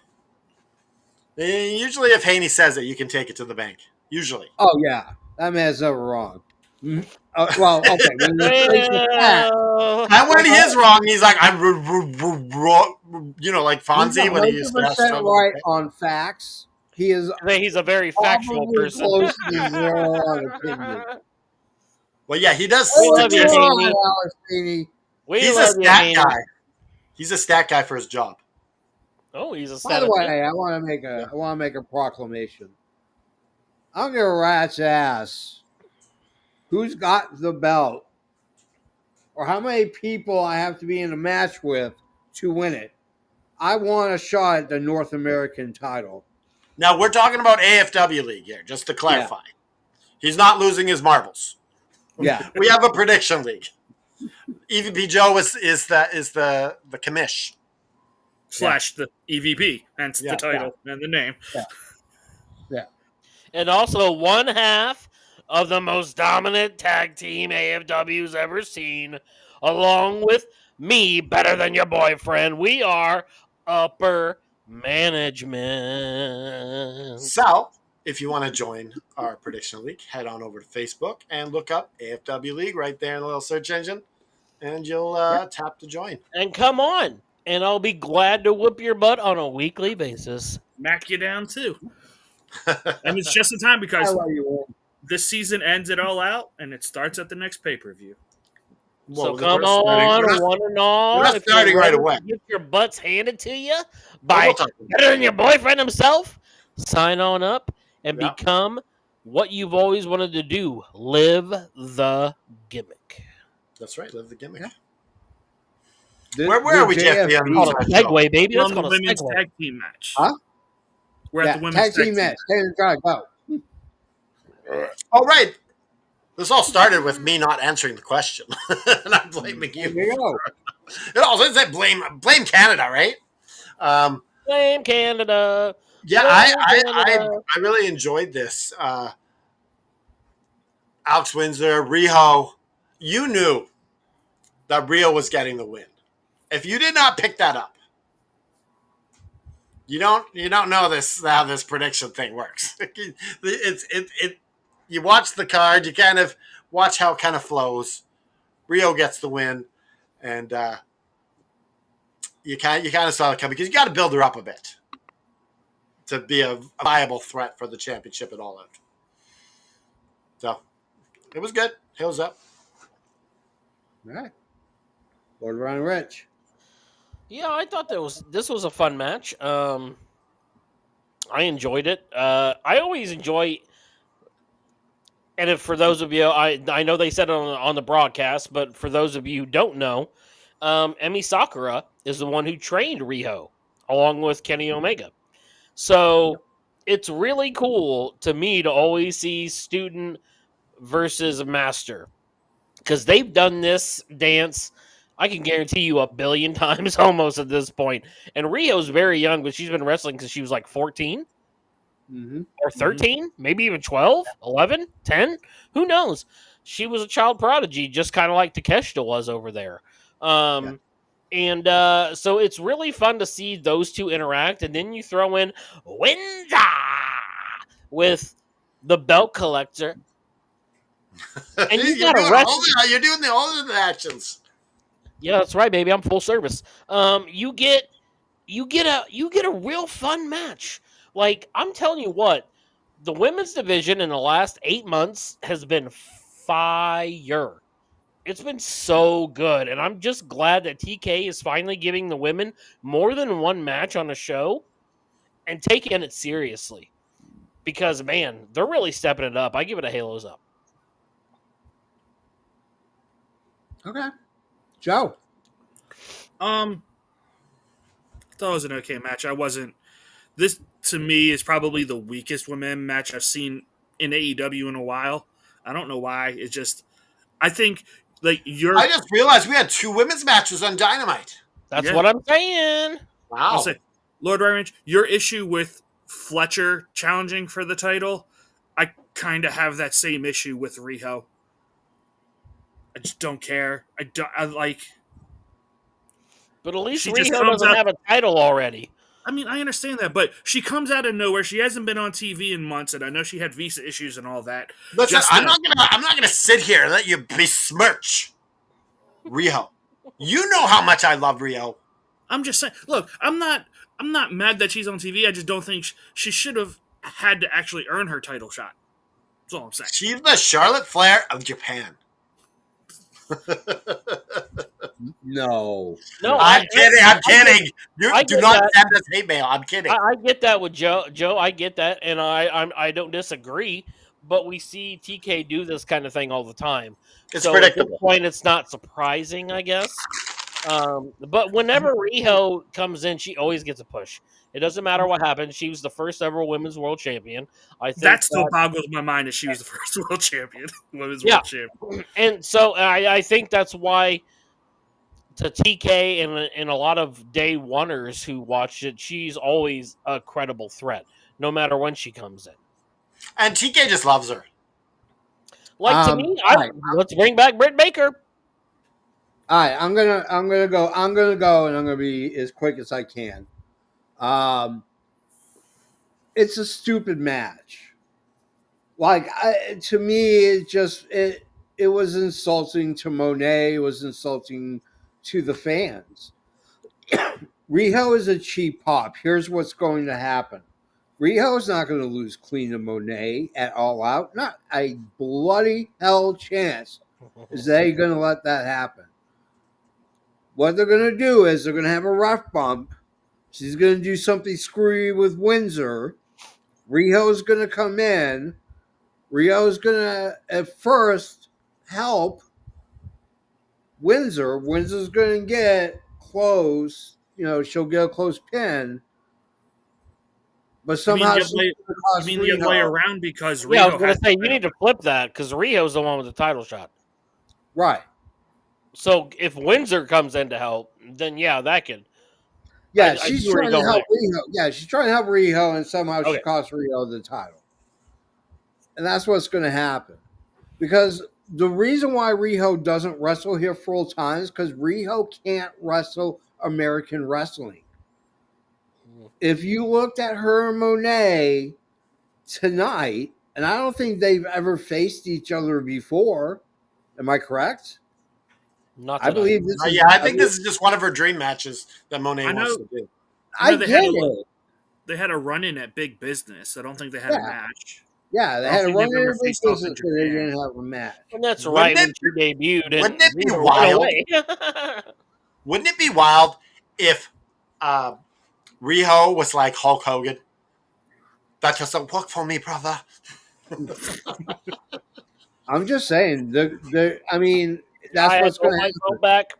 Speaker 2: usually, if Haney says it, you can take it to the bank. Usually.
Speaker 1: Oh yeah, that man's never wrong. Well, okay. When you face the fact,
Speaker 4: Well,
Speaker 2: And when he is wrong, he's like, I'm wrong. Like Fonzie
Speaker 1: he's
Speaker 2: when he used to have
Speaker 1: 100%
Speaker 2: struggle.
Speaker 1: right on facts. He is
Speaker 4: he's a very factual
Speaker 1: probably
Speaker 4: person.
Speaker 1: close to zero on opinion.
Speaker 2: Well, yeah, he does
Speaker 4: We love you,
Speaker 2: statistics.
Speaker 1: Come
Speaker 4: Haney.
Speaker 1: on, Alex Feeney.
Speaker 4: We
Speaker 2: He's a
Speaker 4: love you,
Speaker 2: stat
Speaker 4: Haney.
Speaker 2: guy. He's a stat guy for his job.
Speaker 4: Oh, he's a
Speaker 1: By the
Speaker 4: statistician.
Speaker 1: way, I want to make a proclamation. I don't give a rat's ass who's got the belt or how many people I have to be in a match with to win it. I want a shot at the North American title.
Speaker 2: Now, we're talking about AFW League here, just to clarify. He's not losing his marbles.
Speaker 1: Yeah.
Speaker 2: We have a prediction league. EVP Joe is the commish.
Speaker 3: / the EVP, hence
Speaker 2: Yeah.
Speaker 3: the title and the name.
Speaker 4: And also one half of the most dominant tag team AFW's ever seen, along with me, better than your boyfriend. We are upper management.
Speaker 2: So, if you want to join our prediction league, head on over to Facebook and look up AFW League right there in the little search engine, and you'll tap to join.
Speaker 4: And come on, and I'll be glad to whoop your butt on a weekly basis.
Speaker 3: Mac you down too. And it's just in time
Speaker 1: I
Speaker 3: because
Speaker 1: love you all.
Speaker 3: this season ends it all out and it starts at the next pay-per-view.
Speaker 4: So
Speaker 2: Well,
Speaker 4: come
Speaker 2: we're starting-
Speaker 4: on,
Speaker 2: we're not-
Speaker 4: one and all.
Speaker 2: we're not
Speaker 4: if you're
Speaker 2: starting right
Speaker 4: ready to
Speaker 2: away.
Speaker 4: Get your butts handed to you
Speaker 2: We'll
Speaker 4: by
Speaker 2: talk.
Speaker 4: better than your boyfriend himself. Sign on up and
Speaker 2: Yeah.
Speaker 4: become what you've always wanted to do. Live the gimmick.
Speaker 2: That's right. Live the gimmick.
Speaker 1: Yeah.
Speaker 2: Where are we, Jeffy?
Speaker 1: JFB
Speaker 4: Called a segue, baby.
Speaker 3: We're
Speaker 4: That's
Speaker 3: on the
Speaker 4: called a
Speaker 3: women's
Speaker 4: segue.
Speaker 3: tag team match.
Speaker 1: Huh?
Speaker 3: We're at the women's
Speaker 1: tag team match. Canada Dry, go.
Speaker 2: All right. This all started with me not answering the question, and I'm blaming
Speaker 1: There
Speaker 2: you.
Speaker 1: you go.
Speaker 2: It also said blame Canada, right?
Speaker 4: Blame Canada.
Speaker 2: Yeah,
Speaker 4: Blame
Speaker 2: I
Speaker 4: Canada.
Speaker 2: really enjoyed this. Alex Windsor, Riho, you knew that Riho was getting the win. If you did not pick that up, you don't know this how this prediction thing works. You watch the card, you kind of watch how it kind of flows. Riho gets the win, and you kind of saw it coming because you got to build her up a bit. to be a viable threat for the championship at All Out. So it was good. Hills up.
Speaker 1: All right. Lord Ryan Rich.
Speaker 4: Yeah, I thought this was a fun match. I enjoyed it. I always enjoy, and if, for those of you, I know they said it on the broadcast, but for those of you who don't know, Emi Sakura is the one who trained Riho along with Kenny Omega. So it's really cool to me to always see student versus master, because they've done this dance, I can guarantee you, 1,000,000,000 times almost at this point. And Rio's very young, but she's been wrestling since she was like 14
Speaker 1: Mm-hmm.
Speaker 4: or 13, maybe even 12, 11, 10. Who knows? She was a child prodigy, just kind of like Takeshita was over there. And so it's really fun to see those two interact. And then you throw in Windsor with the belt collector. And you got to wrestle.
Speaker 2: You're doing all the actions.
Speaker 4: Yeah, that's right, baby. I'm full service. You get a real fun match. Like, I'm telling you what, the women's division in the last 8 months has been fire. It's been so good, and I'm just glad that TK is finally giving the women more than one match on the show and taking it seriously. Because, man, they're really stepping it up. I give it a Halos up.
Speaker 1: Okay. Joe.
Speaker 3: Thought it was an okay match. I wasn't. This to me is probably the weakest women match I've seen in AEW in a while. I don't know why. It's just I think like
Speaker 2: I just realized we had 2 women's matches on Dynamite.
Speaker 4: That's what I'm saying.
Speaker 2: Wow.
Speaker 3: I'll say, Lord Range, your issue with Fletcher challenging for the title, I kind of have that same issue with Riho. I just don't care. I like.
Speaker 4: But at least
Speaker 3: She just
Speaker 4: Riho
Speaker 3: comes
Speaker 4: doesn't
Speaker 3: out-
Speaker 4: have a title already.
Speaker 3: I mean, I understand that, but she comes out of nowhere. She hasn't been on TV in months, and I know she had visa issues and all that.
Speaker 2: Listen, I'm not gonna sit here and let you besmirch Riho. You know how much I love Riho.
Speaker 3: I'm just saying. Look, I'm not mad that she's on TV. I just don't think she should have had to actually earn her title shot. That's all I'm saying.
Speaker 2: She's the Charlotte Flair of Japan.
Speaker 1: No.
Speaker 2: I'm kidding. You
Speaker 4: I
Speaker 2: do
Speaker 4: get
Speaker 2: not
Speaker 4: that.
Speaker 2: send us hate mail. I'm kidding.
Speaker 4: I get that with Joe. I get that, and I don't disagree. But we see TK do this kind of thing all the time.
Speaker 2: It's
Speaker 4: so
Speaker 2: predictable.
Speaker 4: At this point, it's not surprising, I guess. But whenever Riho comes in, she always gets a push. It doesn't matter what happens. She was the first ever women's world champion. I think
Speaker 3: That still boggles my mind that she was the first world champion, women's world champion.
Speaker 4: And so I think that's why, to TK and a lot of day oneers who watched it, she's always a credible threat, no matter when she comes in.
Speaker 2: And TK just loves her.
Speaker 4: Like, to me, let's bring back Britt Baker.
Speaker 1: All right, I'm gonna go, and I'm gonna be as quick as I can. It's a stupid match. Like, to me, it was insulting to Monet. It was insulting to the fans. Riho is a cheap pop. Here's what's going to happen. Riho is not going to lose clean to Monet at All Out. Not a bloody hell chance is they going to let that happen. What they're going to do is they're going to have a rough bump. She's going to do something screwy with Windsor. Riho's going to come in. Riho's going to, at first, help Windsor. Windsor's going to get close. She'll get a close pin. But somehow
Speaker 3: you mean the other way around, because Riho
Speaker 4: I was going to say, you need to flip that, because Riho's the one with the title shot.
Speaker 1: Right.
Speaker 4: So if Windsor comes in to help, then that could.
Speaker 1: Yeah, she's trying to help Riho. Yeah, she's trying to help Riho, and somehow she costs Riho the title. And that's what's going to happen. Because the reason why Riho doesn't wrestle here full time is because Riho can't wrestle American wrestling. If you looked at her and Monet tonight, and I don't think they've ever faced each other before. Am I correct?
Speaker 4: Not
Speaker 1: I believe this.
Speaker 2: I think this is just one of her dream matches that Monet wants to do.
Speaker 1: I get it,
Speaker 3: they had a run in at Big Business. I don't think they had a
Speaker 1: Yeah.
Speaker 3: match.
Speaker 1: Yeah, they
Speaker 3: I
Speaker 1: had
Speaker 3: don't
Speaker 1: to
Speaker 3: think
Speaker 1: run
Speaker 3: they've ever
Speaker 1: into big
Speaker 3: faced off in
Speaker 1: business because they
Speaker 3: Japan.
Speaker 1: didn't have a match.
Speaker 4: And that's
Speaker 2: Wouldn't
Speaker 4: right when
Speaker 2: it
Speaker 4: she debuted
Speaker 2: wouldn't
Speaker 4: and
Speaker 2: it be
Speaker 4: Rita ran
Speaker 2: wild?
Speaker 4: away.
Speaker 2: Wouldn't it be wild if Riho was like Hulk Hogan? That doesn't work for me, brother.
Speaker 1: I'm just saying. I mean, that's
Speaker 4: I had
Speaker 1: what's
Speaker 4: to hold
Speaker 1: going to
Speaker 4: myself
Speaker 1: happen.
Speaker 4: back.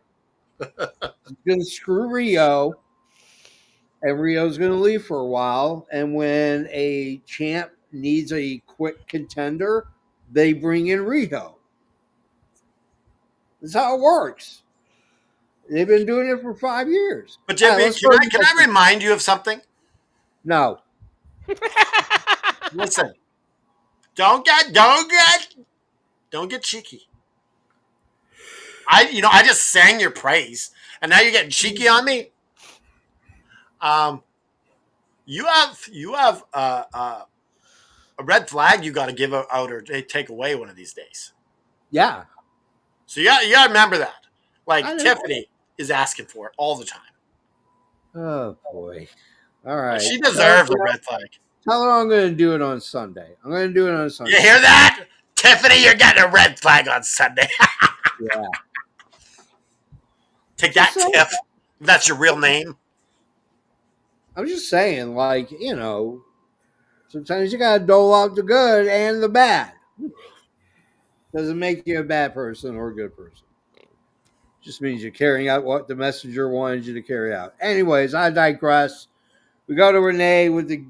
Speaker 1: It's going to screw Rio, and Rio's going to leave for a while. And when a champ needs a quick contender, they bring in Rio. That's how it works. They've been doing it for 5 years.
Speaker 2: But
Speaker 1: All right,
Speaker 2: JP,
Speaker 1: let's go.
Speaker 2: can I remind you of something?
Speaker 1: No.
Speaker 2: Listen, don't get cheeky. I just sang your praise, and now you're getting cheeky on me. You have a red flag you got to give out or take away one of these days.
Speaker 1: Yeah.
Speaker 2: So you got to remember that. Like
Speaker 1: I know.
Speaker 2: Tiffany is asking for it all the time.
Speaker 1: Oh, boy. All right.
Speaker 2: She deserves a red flag.
Speaker 1: Tell her I'm going to do it on Sunday. I'm going to do it on Sunday.
Speaker 2: You hear that, Tiffany? You're getting a red flag on Sunday.
Speaker 1: Yeah.
Speaker 2: Take that,
Speaker 1: So-
Speaker 2: Tiff. That's your real name.
Speaker 1: I'm just saying, like, sometimes you got to dole out the good and the bad. Doesn't make you a bad person or a good person. Just means you're carrying out what the messenger wanted you to carry out. Anyways, I digress. We go to Renee with the.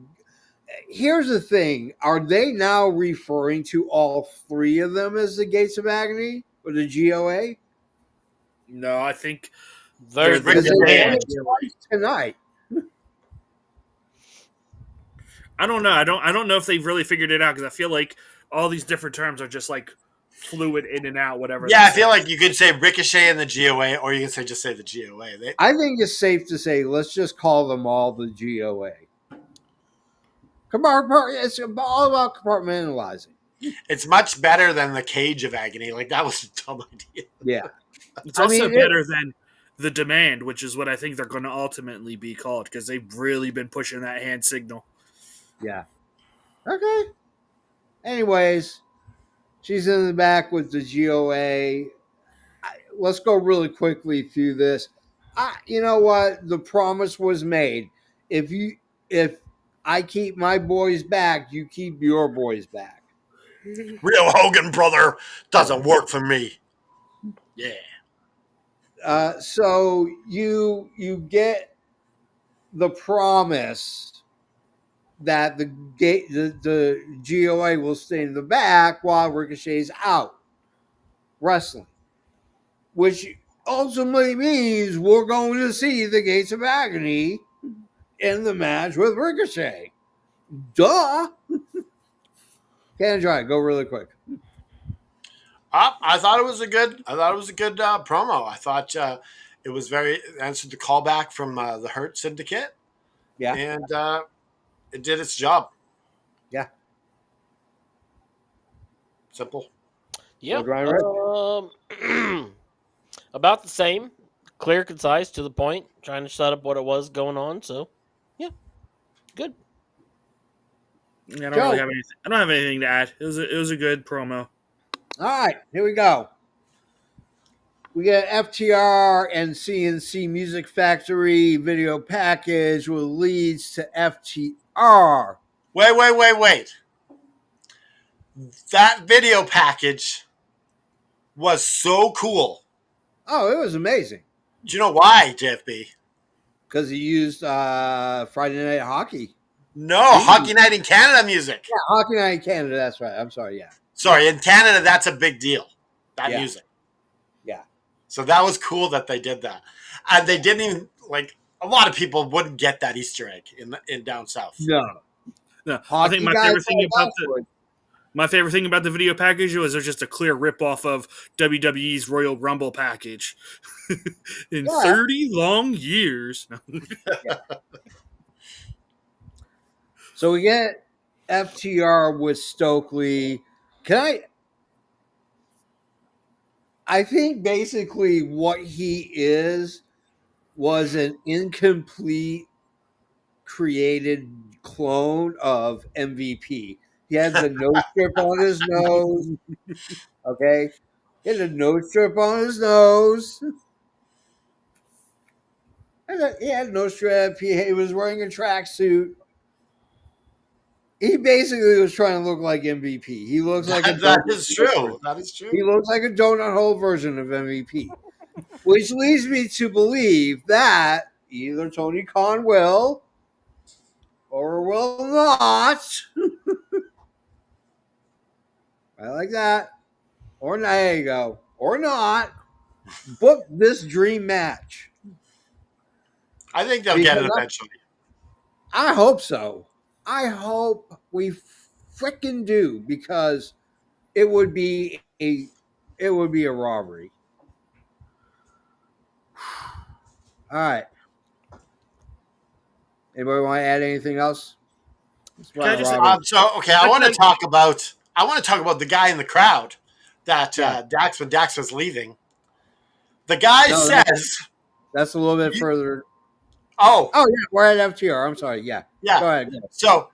Speaker 1: Here's the thing: are they now referring to all three of them as the Gates of Agony or the GOA?
Speaker 3: No, I think
Speaker 4: They're
Speaker 3: Because
Speaker 4: the
Speaker 3: they
Speaker 4: man.
Speaker 3: did.
Speaker 1: Tonight.
Speaker 3: I don't know. I don't know if they've really figured it out because I feel like all these different terms are just like fluid in and out, whatever.
Speaker 2: Yeah,
Speaker 3: they
Speaker 2: I feel
Speaker 3: say.
Speaker 2: like you could say Ricochet and the GOA, or you can just say the GOA.
Speaker 1: I think it's safe to say let's just call them all the GOA. It's all about compartmentalizing.
Speaker 2: It's much better than the Cage of Agony. Like that was a dumb idea.
Speaker 1: Yeah.
Speaker 3: It's
Speaker 1: I
Speaker 3: also
Speaker 1: mean,
Speaker 3: better than the Demand, which is what I think they're going to ultimately be called because they've really been pushing that hand signal.
Speaker 1: Yeah. Okay. Anyways, she's in the back with the GOA. Let's go really quickly through this. You know what? The promise was made. If I keep my boys back, you keep your boys back.
Speaker 2: Real Hogan brother doesn't work for me. Yeah.
Speaker 1: So you get the promise that the GOA will stay in the back while Ricochet's out wrestling, which ultimately means we're going to see the Gates of Agony in the match with Ricochet. Duh. Can't try. Go really quick.
Speaker 2: I thought it was a good. Promo. I thought it was very answered the callback from the Hurt Syndicate,
Speaker 1: Yeah.
Speaker 2: and it did its job.
Speaker 1: Yeah.
Speaker 2: Simple.
Speaker 4: Yep.
Speaker 1: Ryan
Speaker 4: About the same. Clear, concise, to the point. Trying to set up what it was going on. So, yeah, good.
Speaker 3: I don't
Speaker 1: Joe.
Speaker 3: really have anything. I don't have anything to add. It was a good promo.
Speaker 1: All right, here we go. We get FTR and CNC Music Factory video package with leads to FTR.
Speaker 2: Wait. That video package was so cool.
Speaker 1: Oh, it was amazing
Speaker 2: Do you know why, JFB?
Speaker 1: because he used Friday Night Hockey.
Speaker 2: No, Hockey Night in Canada music.
Speaker 1: Yeah, Hockey Night in Canada. That's right. I'm sorry. Yeah.
Speaker 2: Sorry, in Canada, that's a big deal. That
Speaker 1: Yeah.
Speaker 2: music.
Speaker 1: Yeah.
Speaker 2: So that was cool that they did that, and they didn't even like. A lot of people wouldn't get that Easter egg in down south.
Speaker 1: No.
Speaker 3: No, I
Speaker 1: Hockey
Speaker 3: think my
Speaker 1: guys
Speaker 3: favorite thing
Speaker 1: all
Speaker 3: about my favorite thing about the video package was there's just a clear ripoff of WWE's Royal Rumble package in
Speaker 1: Yeah.
Speaker 3: 30 long years.
Speaker 1: So we get FTR with Stokely. I think basically what he is was an incomplete created clone of MVP. He had the nose strip on his nose. Okay, he had a nose strip on his nose. And he had no strip. He was wearing a tracksuit. He basically was trying to look like MVP. He looks like a
Speaker 2: That
Speaker 1: donut
Speaker 2: is
Speaker 1: hole.
Speaker 2: true. That is
Speaker 1: He
Speaker 2: true.
Speaker 1: looks like a donut hole version of MVP, which leads me to believe that either Tony Khan will or will not. I like that. Or there you go. Or not. Book this dream match.
Speaker 2: I think they'll get it
Speaker 1: Because
Speaker 2: eventually.
Speaker 1: I hope so. I hope we freaking do because it would be a robbery. All right. Anybody want to add anything else? That's
Speaker 3: Can I
Speaker 1: right,
Speaker 3: just
Speaker 1: Robert.
Speaker 2: So okay, I want to talk about the guy in the crowd that
Speaker 1: Yeah.
Speaker 2: Dax was leaving. The guy
Speaker 1: No,
Speaker 2: says,
Speaker 1: that's a little bit further.
Speaker 2: "Oh
Speaker 1: Oh yeah, we're at FTR. I'm sorry. Yeah.
Speaker 2: yeah."
Speaker 1: Go ahead. Go.
Speaker 2: So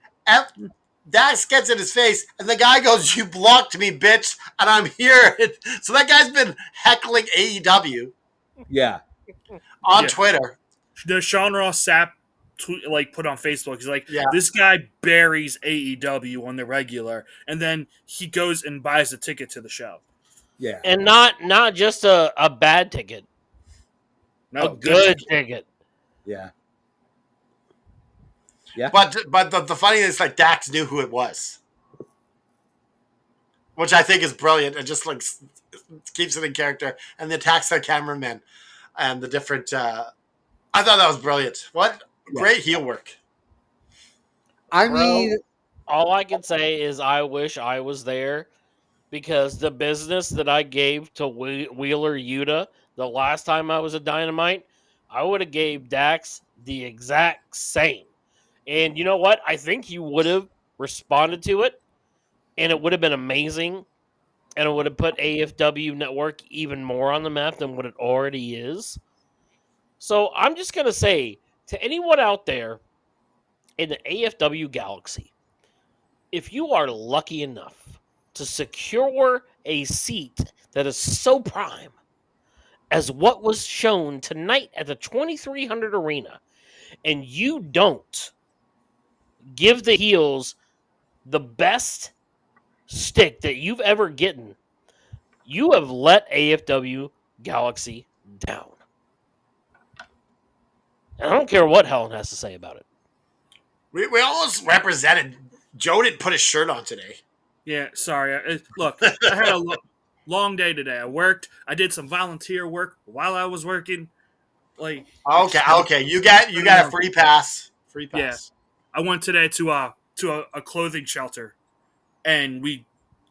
Speaker 2: Dax gets in his face, and the guy goes, "You blocked me, bitch," and I'm here. So that guy's been heckling AEW
Speaker 1: Yeah.
Speaker 2: on
Speaker 3: Yeah.
Speaker 2: Twitter.
Speaker 3: the Sean Ross Sapp put on Facebook. He's like,
Speaker 2: Yeah.
Speaker 3: this guy buries AEW on the regular, and then he goes and buys a ticket to the show.
Speaker 1: Yeah.
Speaker 4: And not just a bad ticket,
Speaker 3: No,
Speaker 4: a good ticket.
Speaker 1: Yeah. Yeah.
Speaker 2: But the funny thing is, like, Dax knew who it was, which I think is brilliant, and just like keeps it in character, and the attacks the cameraman and the different. I thought that was brilliant. What great heel work!
Speaker 1: I
Speaker 4: Bro,
Speaker 1: mean,
Speaker 4: all I can say is I wish I was there because the business that I gave to Wheeler Yuta the last time I was at Dynamite, I would have gave Dax the exact same. And you know what? I think he would have responded to it, and it would have been amazing, and it would have put AFW Network even more on the map than what it already is. So I'm just going to say to anyone out there in the AFW galaxy, if you are lucky enough to secure a seat that is so prime as what was shown tonight at the 2300 Arena, and you don't give the heels the best stick that you've ever gotten, you have let AFW Galaxy down. And I don't care what Helen has to say about it.
Speaker 2: We almost represented. Joe didn't put his shirt on today.
Speaker 3: Yeah, sorry. Look, I had a long day today. I worked. I did some volunteer work while I was working. Like,
Speaker 2: Okay. You got a free pass. Free
Speaker 3: Yeah.
Speaker 2: pass.
Speaker 3: I went today to a clothing shelter, and we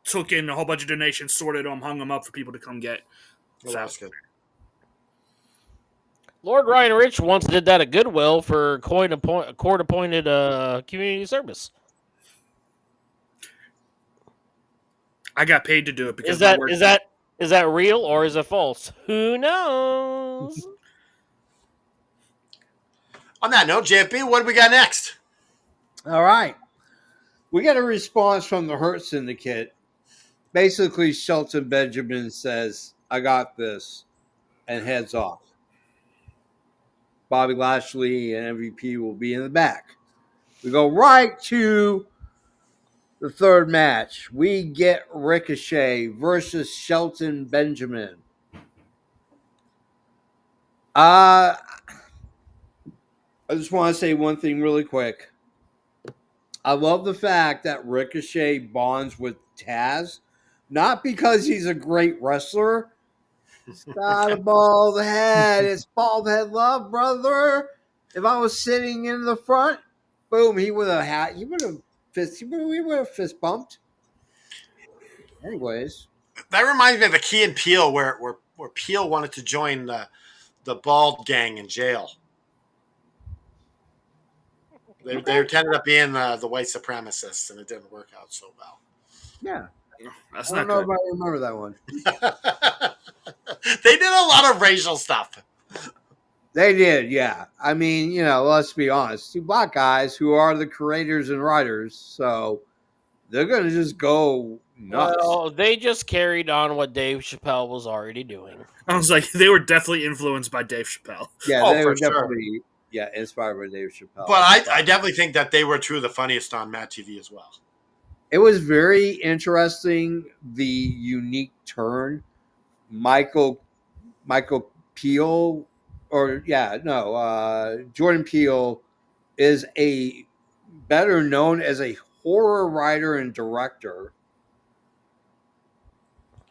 Speaker 3: took in a whole bunch of donations, sorted them, hung them up for people to come get.
Speaker 2: Well, that's good.
Speaker 4: Lord Ryan Rich once did that at Goodwill for court-appointed community service.
Speaker 3: I got paid to do it because
Speaker 4: Is that real or is it false? Who knows?
Speaker 2: On that note, JFB, what do we got next?
Speaker 1: all right. We got a response from the Hurt Syndicate. Basically, Shelton Benjamin says, I got this, and heads off. Bobby Lashley and MVP will be in the back. We go right to the third match. We get Ricochet versus Shelton Benjamin. I just want to say one thing really quick. I love the fact that Ricochet bonds with Taz, not because he's a great wrestler. It's got a bald head. It's bald head love, brother. If I was sitting in the front, boom, he would have fist bumped. Anyways,
Speaker 2: That reminds me of the Key and Peele where Peele wanted to join the bald gang in jail. They ended up being the white supremacists, and it didn't work out so well.
Speaker 1: yeah.
Speaker 3: that's
Speaker 1: I
Speaker 3: not
Speaker 1: don't know
Speaker 3: good.
Speaker 1: if I remember that one.
Speaker 2: They did a lot of racial stuff.
Speaker 1: They did, yeah. I mean, let's be honest. Two black guys who are the creators and writers, so they're gonna just go nuts.
Speaker 4: Well, they just carried on what Dave Chappelle was already doing.
Speaker 3: I was like, they were definitely influenced by Dave Chappelle.
Speaker 1: Yeah,
Speaker 2: Oh,
Speaker 1: they
Speaker 2: for
Speaker 1: were
Speaker 2: sure.
Speaker 1: definitely inspired by Dave Chappelle.
Speaker 2: But I definitely think that they were two of the funniest on Matt TV as well.
Speaker 1: It was very interesting the unique turn Michael Peele Jordan Peele is a better known as a horror writer and director,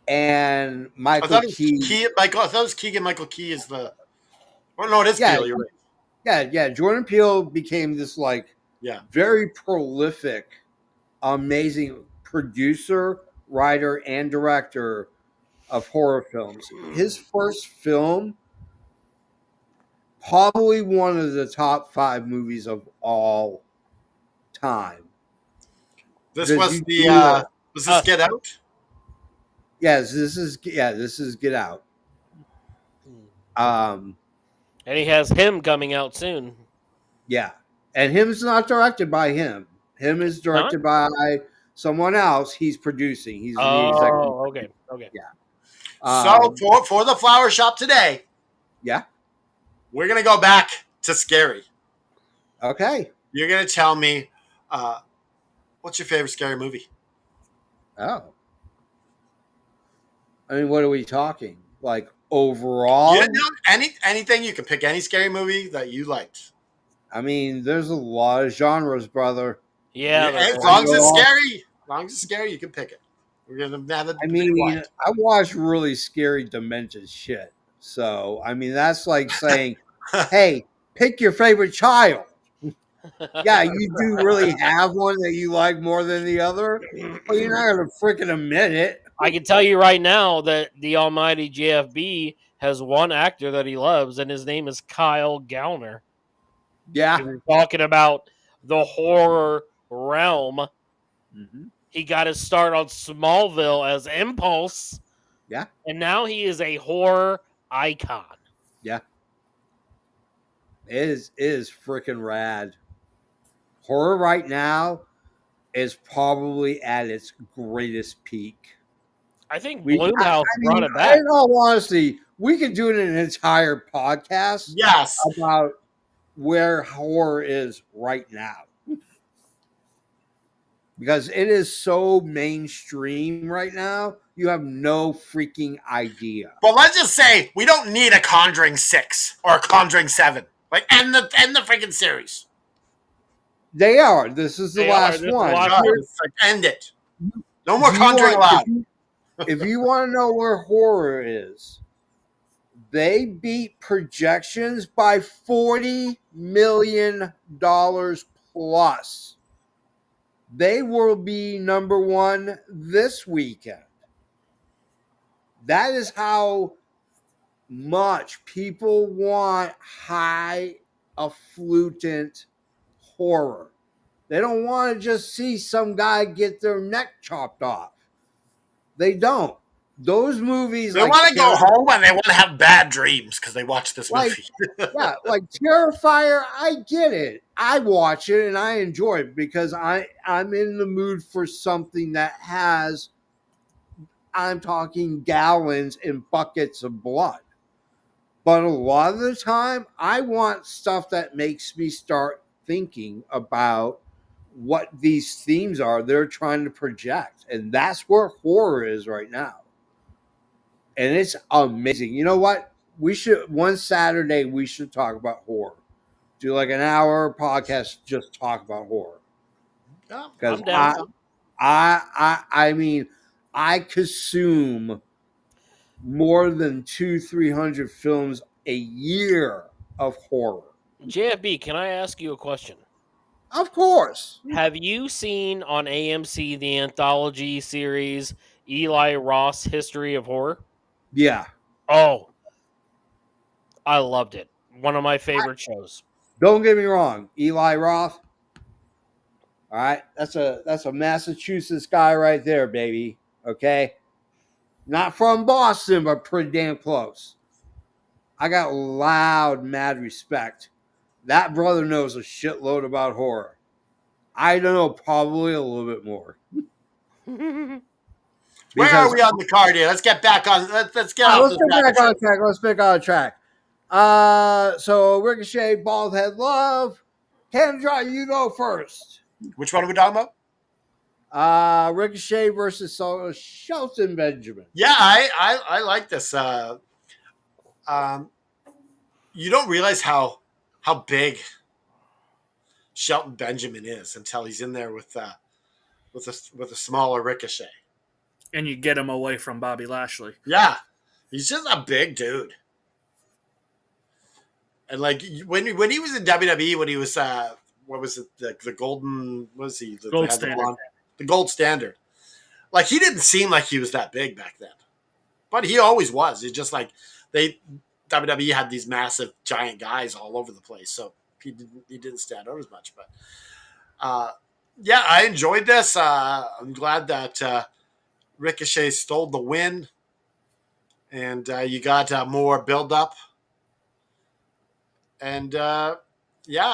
Speaker 1: and
Speaker 2: I
Speaker 1: Michael
Speaker 2: thought it was
Speaker 1: Key.
Speaker 2: I thought it was Keegan Michael Key is the. Oh no, it is
Speaker 1: Yeah,
Speaker 2: Peele. You're right.
Speaker 1: yeah. Jordan Peele became this
Speaker 2: Yeah.
Speaker 1: very prolific, amazing producer, writer, and director of horror films. His first film, probably one of the top 5 movies of all time.
Speaker 2: This
Speaker 1: Because
Speaker 2: was
Speaker 1: you
Speaker 2: the.
Speaker 1: do
Speaker 2: Was this Get Out?
Speaker 1: yes, this is Get Out.
Speaker 4: And he has him coming out soon.
Speaker 1: Yeah, and him's not directed by him. Him is directed by someone else. He's producing. He's the executive.
Speaker 4: Oh, okay.
Speaker 1: Yeah.
Speaker 2: So for the flower shop today,
Speaker 1: Yeah.
Speaker 2: we're gonna go back to scary.
Speaker 1: Okay.
Speaker 2: You're gonna tell me, what's your favorite scary movie?
Speaker 1: Oh. I mean, what are we talking? Like overall?
Speaker 2: Yeah, anything you can pick. Any scary movie that you liked.
Speaker 1: I mean, there's a lot of genres, brother.
Speaker 4: Yeah.
Speaker 2: As long as it's scary, you can pick it. We're gonna have it.
Speaker 1: I mean, I watch really scary demented shit. So, I mean, that's like saying, hey, pick your favorite child. Yeah, you do really have one that you like more than the other, but you're not going to freaking admit it.
Speaker 4: I can tell you right now that the almighty JFB has one actor that he loves, and his name is Kyle Gallner.
Speaker 1: Yeah.
Speaker 4: We're talking about the horror realm.
Speaker 1: Mm-hmm.
Speaker 4: He got his start on Smallville as Impulse.
Speaker 1: Yeah.
Speaker 4: And now he is a horror icon.
Speaker 1: Yeah. It is freaking rad. Horror right now is probably at its greatest peak.
Speaker 4: I think Blumhouse brought it back.
Speaker 1: In all honesty, we could do an entire podcast about where horror is right now. Because it is so mainstream right now, you have no freaking idea.
Speaker 2: But let's just say we don't need a Conjuring 6 or a Conjuring 7. Like end the freaking series.
Speaker 1: They are. This is the last one.
Speaker 2: End it. No more Conjuring allowed.
Speaker 1: If you want to know where horror is, they beat projections by $40 million plus. They will be number 1 this weekend. That is how much people want high affluent horror. They don't want to just see some guy get their neck chopped off. They don't. Those movies,
Speaker 2: they want to go home and they want to have bad dreams because they watch this movie.
Speaker 1: Yeah, like Terrifier, I get it. I watch it and I enjoy it because I'm in the mood for something that has, I'm talking gallons and buckets of blood. But a lot of the time, I want stuff that makes me start thinking about what these themes are they're trying to project. And that's where horror is right now. And it's amazing. You know what? One Saturday, we should talk about horror. Do like an hour podcast, just talk about horror. Because I mean, I consume more than 200-300 films a year of horror.
Speaker 4: JFB, can I ask you a question?
Speaker 1: Of course.
Speaker 4: Have you seen on AMC the anthology series Eli Roth's History of Horror?
Speaker 1: Yeah.
Speaker 4: Oh, I loved it. One of my favorite shows.
Speaker 1: Don't get me wrong, Eli Roth. All right, that's a Massachusetts guy right there, baby. Okay, not from Boston, but pretty damn close. I got loud, mad respect. That brother knows a shitload about horror. I don't know, probably a little bit more.
Speaker 2: Where are
Speaker 1: Because
Speaker 2: we on the card here? Let's get back on. Let's get off
Speaker 1: let's
Speaker 2: this
Speaker 1: get
Speaker 2: rabbit
Speaker 1: back on
Speaker 2: trail.
Speaker 1: track. Let's get on track. So Ricochet, Bald Head Love. Kendra, you go first.
Speaker 2: Which one are we talking about?
Speaker 1: Ricochet versus Shelton Benjamin.
Speaker 2: Yeah, I like this. You don't realize how big Shelton Benjamin is until he's in there with a smaller Ricochet.
Speaker 3: And you get him away from Bobby Lashley.
Speaker 2: Yeah, he's just a big dude. And like when he was in WWE, when he was what was it, the golden, what was he,
Speaker 3: Gold standard.
Speaker 2: The gold standard. Like he didn't seem like he was that big back then, but he always was. It's just like WWE had these massive giant guys all over the place, so he didn't stand out as much. But yeah, I enjoyed this. I'm glad that Ricochet stole the win, and you got more build up. And yeah,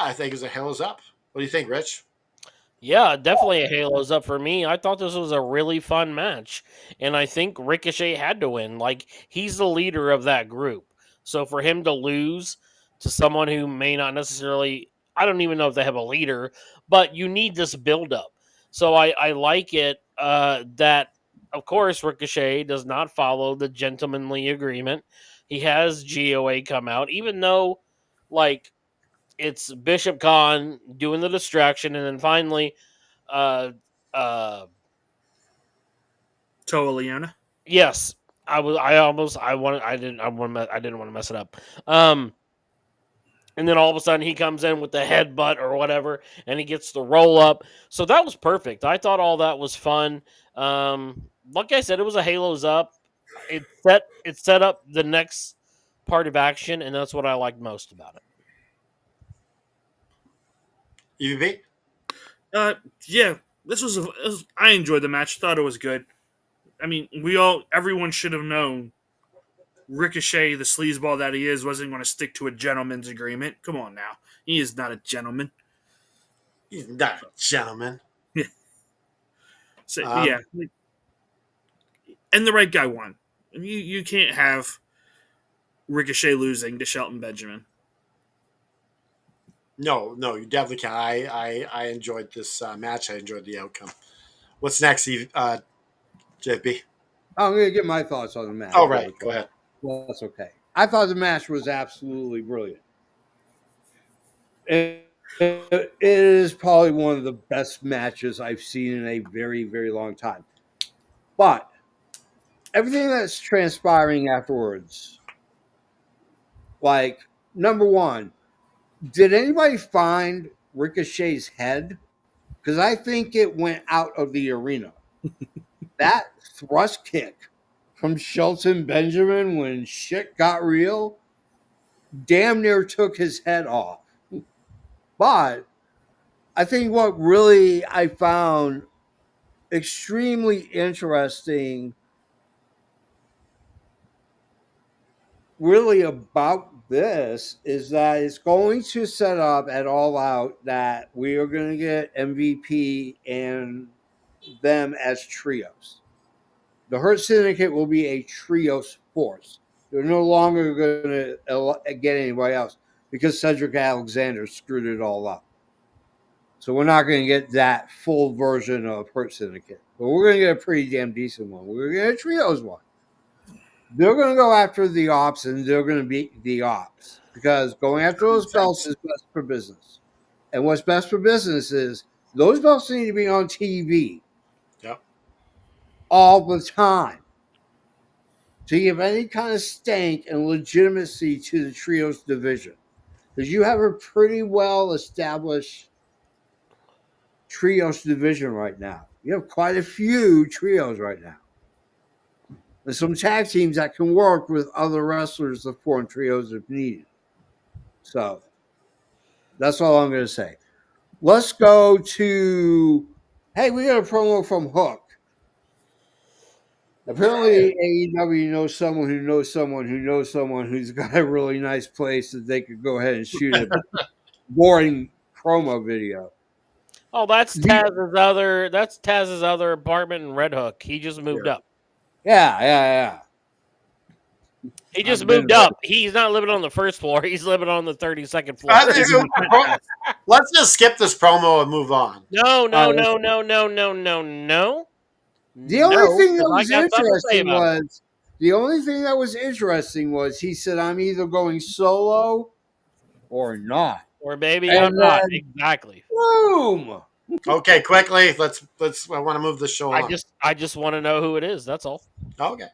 Speaker 2: I think it was a Halo's up. What do you think, Rich?
Speaker 4: Yeah, definitely a Halo's up for me. I thought this was a really fun match, and I think Ricochet had to win. Like, he's the leader of that group. So for him to lose to someone who may not necessarily, I don't even know if they have a leader, but you need this build-up. So I like it that, of course, Ricochet does not follow the gentlemanly agreement. He has GOA come out, even though, like, it's Bishop Khan doing the distraction, and then finally, uh, uh,
Speaker 3: Toa Leona.
Speaker 4: yes, I was, I almost, I wanted, I didn't want to mess it up. And then all of a sudden he comes in with the headbutt or whatever, and he gets the roll up. So that was perfect. I thought all that was fun. Like I said, it was a Halo's up. It set up the next part of action, and that's what I liked most about it.
Speaker 2: EVP?
Speaker 3: Yeah, I enjoyed the match. Thought it was good. I mean, everyone should have known Ricochet, the sleazeball that he is, wasn't going to stick to a gentleman's agreement. Come on now. He is not a gentleman.
Speaker 2: He's not a gentleman.
Speaker 3: So, yeah. And the right guy won. You can't have Ricochet losing to Shelton Benjamin.
Speaker 2: No, you definitely can. I enjoyed this match. I enjoyed the outcome. What's next, JP?
Speaker 1: I'm going to get my thoughts on the match.
Speaker 2: Oh, right. Go ahead.
Speaker 1: Well, that's okay. I thought the match was absolutely brilliant. It is probably one of the best matches I've seen in a very, very long time. But everything that's transpiring afterwards, like, number one, did anybody find Ricochet's head? Because I think it went out of the arena. That thrust kick from Shelton Benjamin when shit got real damn near took his head off. But I think what really I found extremely interesting really about this is that it's going to set up at All Out that we are going to get MVP and them as trios. The Hurt Syndicate will be a trios force. They're no longer going to get anybody else because Cedric Alexander screwed it all up. So we're not going to get that full version of Hurt Syndicate. But we're going to get a pretty damn decent one. We're going to get a trios one. They're going to go after the Ops, and they're going to beat the Ops. Because going after those belts is best for business. And what's best for business is those belts need to be on TV.
Speaker 2: Yep.
Speaker 1: All the time. To give any kind of stank and legitimacy to the trios division. Because you have a pretty well established trios division right now. You have quite a few trios right now. And some tag teams that can work with other wrestlers to form trios if needed. So that's all I'm going to say. Let's go to, hey, we got a promo from Hook. Apparently, AEW knows someone who knows someone who knows someone who's got a really nice place that they could go ahead and shoot a boring promo video.
Speaker 4: Oh, that's
Speaker 1: The-
Speaker 4: Taz's other. That's Taz's other apartment in Red Hook. He just moved up.
Speaker 1: yeah.
Speaker 4: He just
Speaker 1: I've been
Speaker 4: moved up. He's not living on the first floor. He's living on the 32nd floor.
Speaker 2: I think- let's just skip this promo and move on.
Speaker 4: No.
Speaker 1: The only thing that
Speaker 4: 'cause I
Speaker 1: was
Speaker 4: got something to say
Speaker 1: interesting
Speaker 4: about it.
Speaker 1: was the only thing that was interesting was he said, "I'm either going solo or not."
Speaker 4: Or maybe
Speaker 1: And
Speaker 4: I'm not.
Speaker 1: then-
Speaker 4: Exactly.
Speaker 1: Boom!
Speaker 2: Okay, quickly. Let's. I want to move the show on.
Speaker 4: I just want to know who it is. That's all.
Speaker 2: Okay.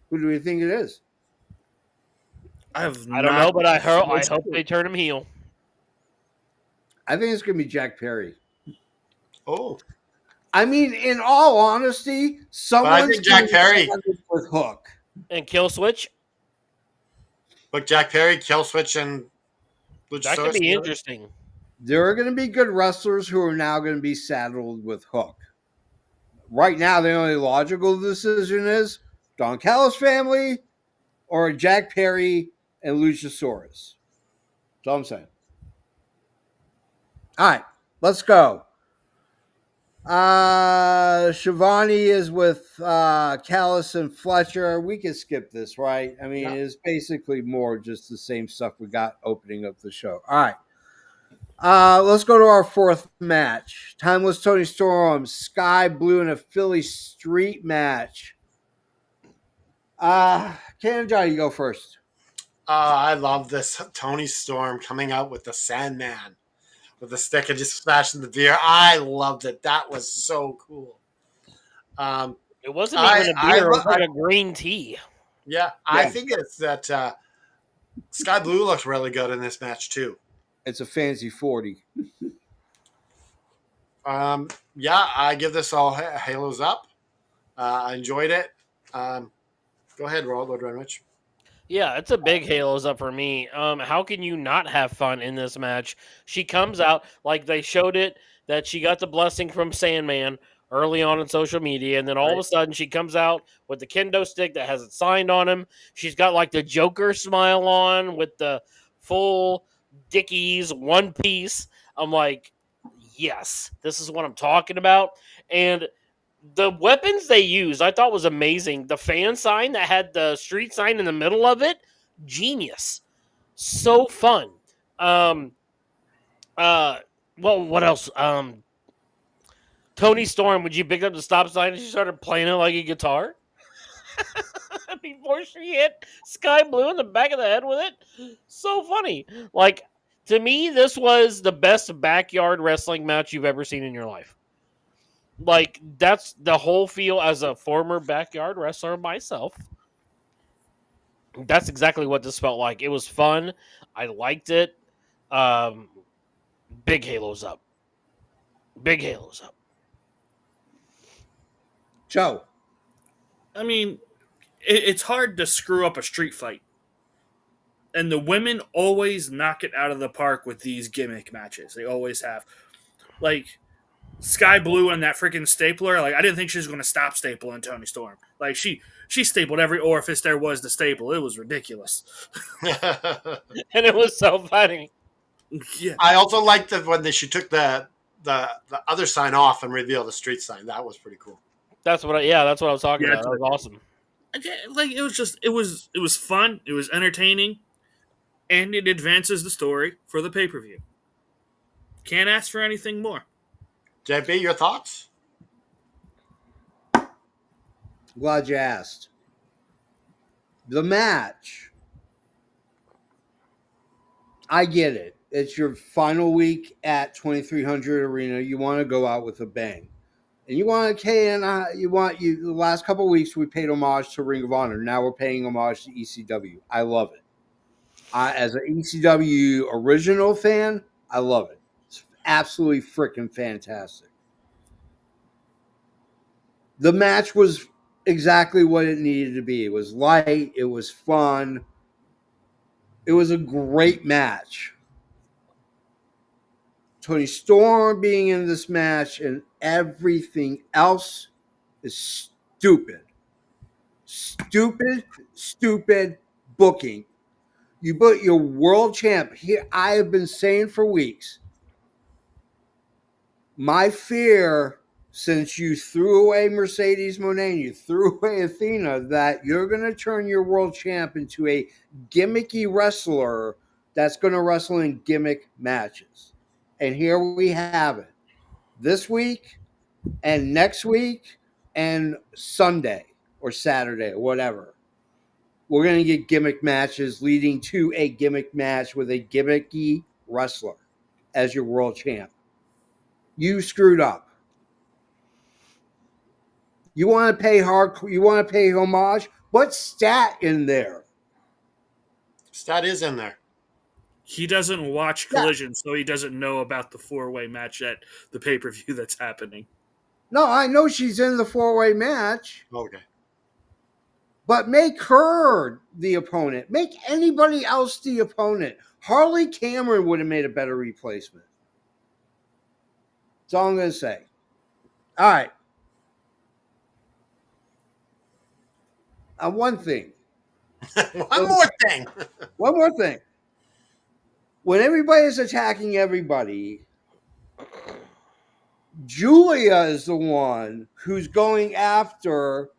Speaker 1: Who do we think it is?
Speaker 3: I
Speaker 4: I don't know, but I hope they turn him heel.
Speaker 1: I think it's going to be Jack Perry.
Speaker 2: Oh,
Speaker 1: I mean, in all honesty, someone's
Speaker 2: think Jack
Speaker 1: getting
Speaker 2: Perry-
Speaker 1: started with Hook.
Speaker 4: And Kill Switch.
Speaker 2: but Jack Perry, Kill Switch, and
Speaker 4: That could
Speaker 2: Luchasaurus
Speaker 4: be
Speaker 2: together?
Speaker 4: interesting.
Speaker 1: There are going to be good wrestlers who are now going to be saddled with Hook. Right now, the only logical decision is Don Callis family or Jack Perry and Luchasaurus. That's all I'm saying. All right, let's go. Shivani is with Callis and Fletcher. We can skip this, right? I mean,
Speaker 2: Yeah.
Speaker 1: it's basically more just the same stuff we got opening up the show. All right. Let's go to our fourth match. Timeless Tony Storm, Sky Blue in a Philly Street match. Ken and John, you go first.
Speaker 2: I love this Tony Storm coming out with the Sandman with the stick and just smashing the beer. I loved it. That was so cool.
Speaker 4: It wasn't
Speaker 2: I-
Speaker 4: even a
Speaker 2: I
Speaker 4: beer. It
Speaker 2: lo-
Speaker 4: was like a green tea.
Speaker 2: Yeah, I think it's that Sky Blue looks really good in this match too.
Speaker 1: It's a fancy 40.
Speaker 2: Yeah, I give this all halos up. I enjoyed it. Go ahead, Lord Renwich.
Speaker 4: Yeah, it's a big halos up for me. How can you not have fun in this match? She comes out like they showed it that she got the blessing from Sandman early on in social media, and then all of a sudden she comes out with the kendo stick that has it signed on him. She's got like the Joker smile on with the full Dickies one piece. I'm like, yes, this is what I'm talking about. And the weapons they used, I thought was amazing. The fan sign that had the street sign in the middle of it, genius. So fun. Well, what else? Tony Storm, would you pick up the stop sign and she started playing it like a guitar? Before she hit Sky Blue in the back of the head with it? So funny. Like, to me, this was the best backyard wrestling match you've ever seen in your life. Like, that's the whole feel as a former backyard wrestler myself. That's exactly what this felt like. It was fun. I liked it. Big halos up. Big halos up.
Speaker 1: Joe.
Speaker 3: I mean, it's hard to screw up a street fight. And the women always knock it out of the park with these gimmick matches. They always have. Like, Sky Blue and that freaking stapler. Like, I didn't think she was going to stop stapling Tony Storm. Like, she stapled every orifice there was to staple. It was ridiculous.
Speaker 4: And it was so funny.
Speaker 3: Yeah.
Speaker 2: I also liked that when she took the other sign off and revealed the street sign. That was pretty cool.
Speaker 4: That's what I was talking
Speaker 3: Yeah,
Speaker 4: about. That was awesome.
Speaker 3: Like, it was fun. It was entertaining. And it advances the story for the pay-per-view. Can't ask for anything more.
Speaker 2: JP, your thoughts?
Speaker 1: Glad you asked. The match. I get it. It's your final week at 2300 Arena. You want to go out with a bang. And you want to, the last couple of weeks we paid homage to Ring of Honor. Now we're paying homage to ECW. I love it. As an ECW original fan, I love it. It's absolutely freaking fantastic. The match was exactly what it needed to be. It was light. It was fun. It was a great match. Tony Storm being in this match and everything else is stupid. stupid booking. You put your world champ here. I have been saying for weeks. My fear, since you threw away Mercedes Moné, you threw away Athena, that you're going to turn your world champ into a gimmicky wrestler that's going to wrestle in gimmick matches. And here we have it. This week and next week and Sunday or Saturday or whatever. We're going to get gimmick matches leading to a gimmick match with a gimmicky wrestler as your world champ. You screwed up. You want to pay you want to pay homage? Put Stat in there.
Speaker 2: Stat is in there.
Speaker 3: He doesn't watch
Speaker 1: Yeah.
Speaker 3: Collision, so he doesn't know about the 4-way match at the pay-per-view that's happening.
Speaker 1: No, I know she's in the 4-way match,
Speaker 2: Okay.
Speaker 1: but make her the opponent. Make anybody else the opponent. Harley Cameron would have made a better replacement. That's all I'm going to say. All right. One thing.
Speaker 2: One more thing.
Speaker 1: One more thing. When everybody is attacking everybody, Julia is the one who's going after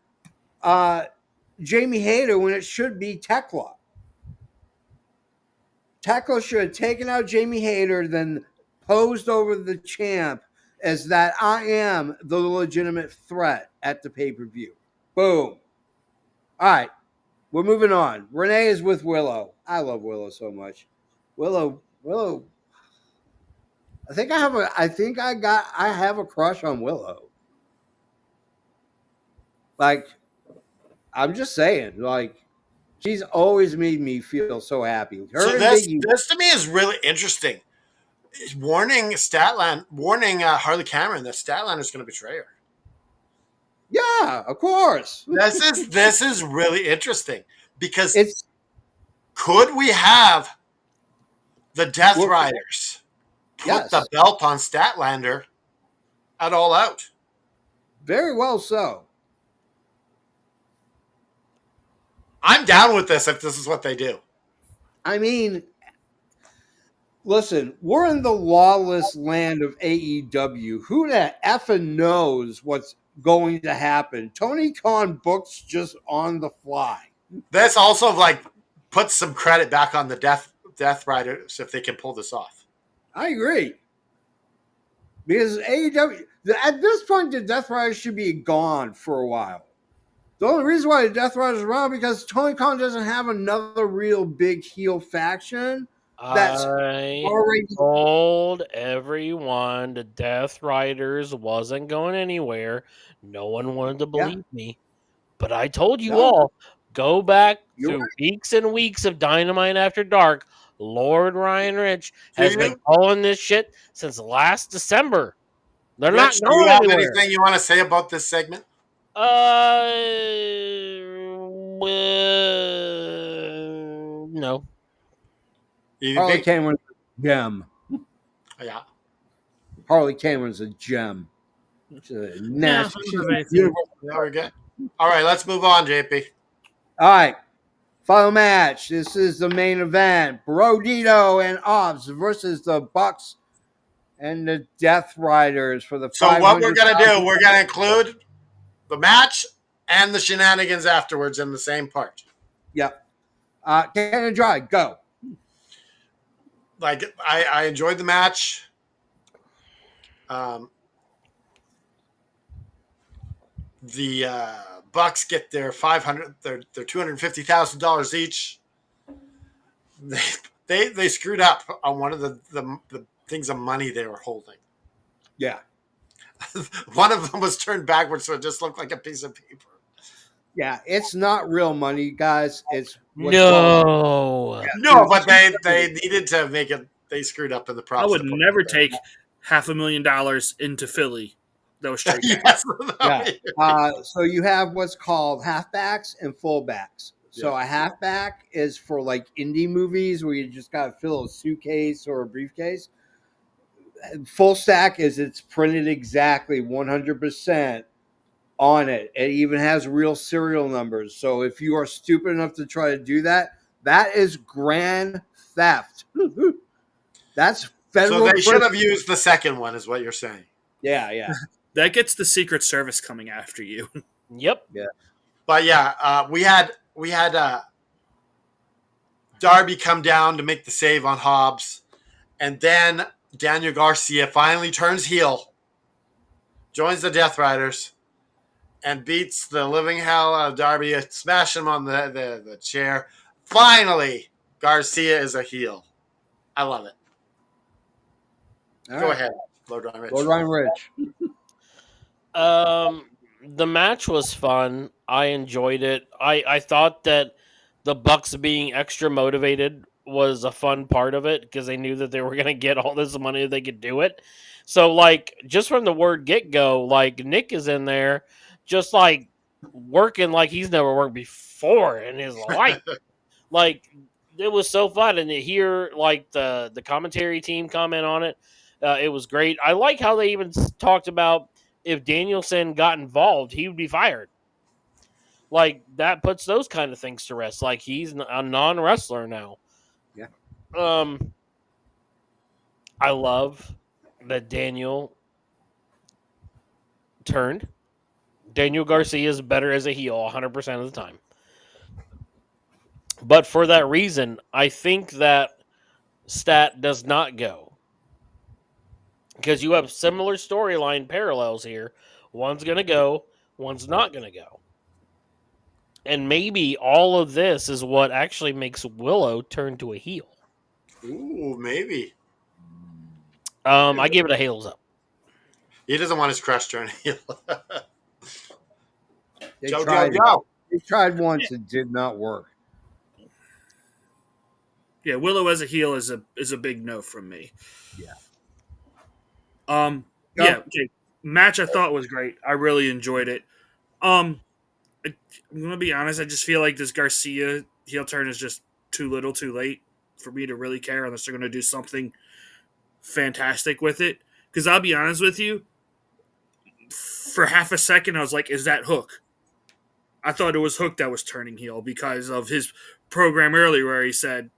Speaker 1: Jamie Hayter when it should be Tekla. Tekla should have taken out Jamie Hayter, then posed over the champ as that I am the legitimate threat at the pay-per-view. Boom. All right. We're moving on. Renee is with Willow. I love Willow so much. Willow. I have a crush on Willow. Like, I'm just saying, like, she's always made me feel so happy. Her
Speaker 2: So
Speaker 1: and
Speaker 2: this
Speaker 1: Biggie,
Speaker 2: this to me is really interesting. Warning Harley Cameron that Statlander is going to betray her.
Speaker 1: yeah, of course.
Speaker 2: This is really interesting because
Speaker 1: It's
Speaker 2: could we have the Death
Speaker 1: Well,
Speaker 2: Riders put
Speaker 1: yes.
Speaker 2: the belt on Statlander at All Out?
Speaker 1: very well so.
Speaker 2: I'm down with this if this is what they do.
Speaker 1: I mean, listen, we're in the lawless land of AEW. Who the effing knows what's going to happen? Tony Khan books just on the fly.
Speaker 2: This also like puts some credit back on the Death Riders if they can pull this off.
Speaker 1: I agree. Because AEW, at this point, the Death Riders should be gone for a while. The only reason why the Death Riders are around because Tony Khan doesn't have another real big heel faction. That's
Speaker 4: I
Speaker 1: already
Speaker 4: told everyone the Death Riders wasn't going anywhere. No one wanted to believe me. But I told you
Speaker 1: No.
Speaker 4: all, go back
Speaker 1: You're
Speaker 4: through
Speaker 1: right.
Speaker 4: weeks and weeks of Dynamite After Dark. Lord Ryan Rich has
Speaker 2: Do
Speaker 4: been
Speaker 2: you-
Speaker 4: calling this shit since last December. They're not
Speaker 2: Rich, do you
Speaker 4: going
Speaker 2: have
Speaker 4: anywhere.
Speaker 2: anything you want to say about this segment?
Speaker 4: No.
Speaker 1: Harley
Speaker 2: EVP?
Speaker 1: Cameron's a gem.
Speaker 2: Yeah.
Speaker 1: Harley Cameron's a gem. She's a nasty.
Speaker 3: I
Speaker 1: She's
Speaker 3: don't have
Speaker 1: a
Speaker 3: anything.
Speaker 1: beautiful.
Speaker 2: Yeah, we're good. All right, let's move on, JP.
Speaker 1: All right. Final match. This is the main event. Brodito and Ops versus the Bucks and the Death Riders for the
Speaker 2: So what we're going to do,
Speaker 1: $500,000.
Speaker 2: we're going to include the match and the shenanigans afterwards in the same part.
Speaker 1: Yep. Ken and Dry, go.
Speaker 2: Like I enjoyed the match. The Bucks get their their $250,000 each. They screwed up on one of the things of money they were holding.
Speaker 1: Yeah.
Speaker 2: One of them was turned backwards, so it just looked like a piece of paper.
Speaker 1: Yeah. It's not real money, guys. It's
Speaker 4: No.
Speaker 2: No, but they needed to make it. They screwed up in the process.
Speaker 3: I would never take $500,000 into Philly. That was straight.
Speaker 2: Yes.
Speaker 1: Yeah. So you have what's called halfbacks and fullbacks. So a halfback is for like indie movies where you just got to fill a suitcase or a briefcase. Full stack is it's printed exactly 100% on it. It even has real serial numbers. So if you are stupid enough to try to do that, that is grand theft. That's
Speaker 2: So
Speaker 1: federal
Speaker 2: they should
Speaker 1: prison.
Speaker 2: have used the second one, is what you're saying.
Speaker 1: Yeah, yeah,
Speaker 3: That gets the Secret Service coming after you.
Speaker 4: Yep.
Speaker 1: yeah.
Speaker 2: But yeah, we had Darby come down to make the save on Hobbs, and then Daniel Garcia finally turns heel, joins the Death Riders, and beats the living hell out of Darby, smashing him on the chair. Finally, Garcia is a heel. I love it.
Speaker 1: All
Speaker 2: Go
Speaker 1: right.
Speaker 2: ahead, Lord Ryan Rich.
Speaker 1: Lord Ryan Rich.
Speaker 4: The match was fun. I enjoyed it. I thought that the Bucks being extra motivated was a fun part of it because they knew that they were going to get all this money if they could do it. So, like, just from the word get go, like, Nick is in there just like working like he's never worked before in his life. Like, it was so fun. And to hear, like, the commentary team comment on it, it was great. I like how they even talked about if Danielson got involved, he would be fired. Like, that puts those kind of things to rest. Like, he's a non wrestler now.
Speaker 1: Yeah.
Speaker 4: I love that Daniel turned. Daniel Garcia is better as a heel 100% of the time. But for that reason, I think that stat does not go. Because you have similar storyline parallels here. One's going to go, one's not going to go. And maybe all of this is what actually makes Willow turn to a heel.
Speaker 2: Ooh, maybe.
Speaker 4: I give it a hails up.
Speaker 2: He doesn't want his crush turn heel.
Speaker 1: They
Speaker 2: Joe,
Speaker 1: tried.
Speaker 2: Joe, Joe.
Speaker 1: They tried once. It did not work.
Speaker 3: Yeah, Willow as a heel is a big no from me.
Speaker 1: Yeah.
Speaker 3: Yeah. Okay. Match I thought was great. I really enjoyed it. I'm gonna be honest. I just feel like this Garcia heel turn is just too little, too late for me to really care unless they're gonna do something fantastic with it. Because I'll be honest with you, for half a second I was like, "Is that Hook?" I thought it was Hook that was turning heel because of his program earlier where he said,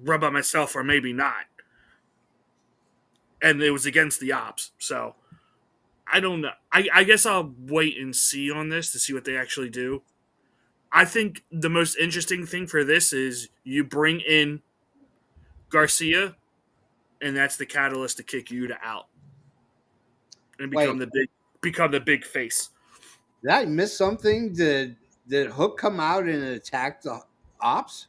Speaker 3: "Rub on myself or maybe not," and it was against the ops. So I don't know. I guess I'll wait and see on this to see what they actually do. I think the most interesting thing for this is you bring in Garcia, and that's the catalyst to kick Yuta out and become the big face.
Speaker 1: Did I miss something? Did Hook come out and attack the ops?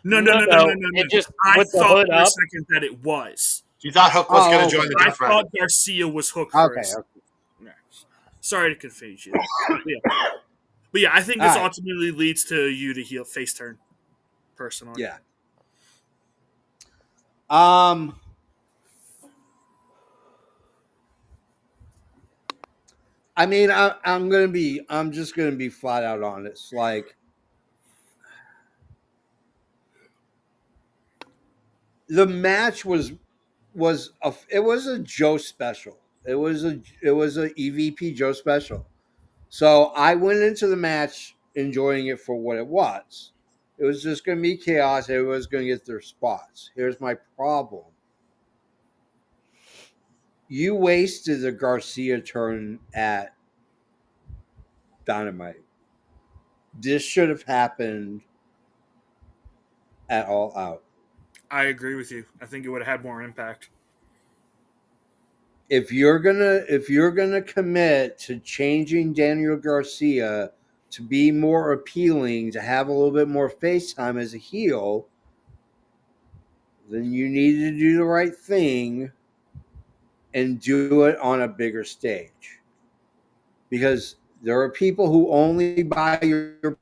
Speaker 3: No.
Speaker 4: It just
Speaker 3: I
Speaker 4: with the
Speaker 3: thought
Speaker 4: hood
Speaker 3: for a
Speaker 4: up.
Speaker 3: second that it was.
Speaker 2: You thought Hook was going to join the
Speaker 3: I
Speaker 2: Death
Speaker 3: thought
Speaker 2: Riders.
Speaker 3: Garcia was Hook
Speaker 1: Okay.
Speaker 3: first.
Speaker 1: Okay.
Speaker 3: Yeah. Sorry to confuse you. But yeah, I think this
Speaker 1: All right.
Speaker 3: ultimately leads to you to heel face turn. Personally,
Speaker 1: Yeah. I mean, I'm just gonna be flat out honest. Like, the match it was a Joe special. It was a EVP Joe special. So I went into the match enjoying it for what it was. It was just going to be chaos. Everyone's going to get their spots. Here's my problem. You wasted the Garcia turn at Dynamite. This should have happened at All Out.
Speaker 3: I agree with you. I think it would have had more impact.
Speaker 1: If you're gonna commit to changing Daniel Garcia to be more appealing, to have a little bit more face time as a heel, then you need to do the right thing and do it on a bigger stage. Because there are people who only buy your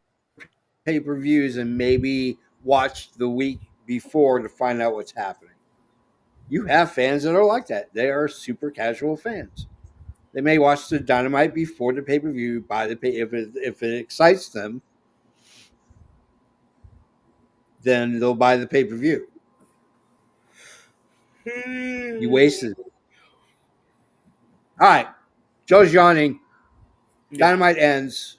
Speaker 1: pay-per-views and maybe watch the week before to find out what's happening. You have fans that are like that. They are super casual fans. They may watch the Dynamite before the pay-per-view, buy the pay if it excites them, then they'll buy the pay-per-view. You wasted it. All right. Joe's yawning. Dynamite ends.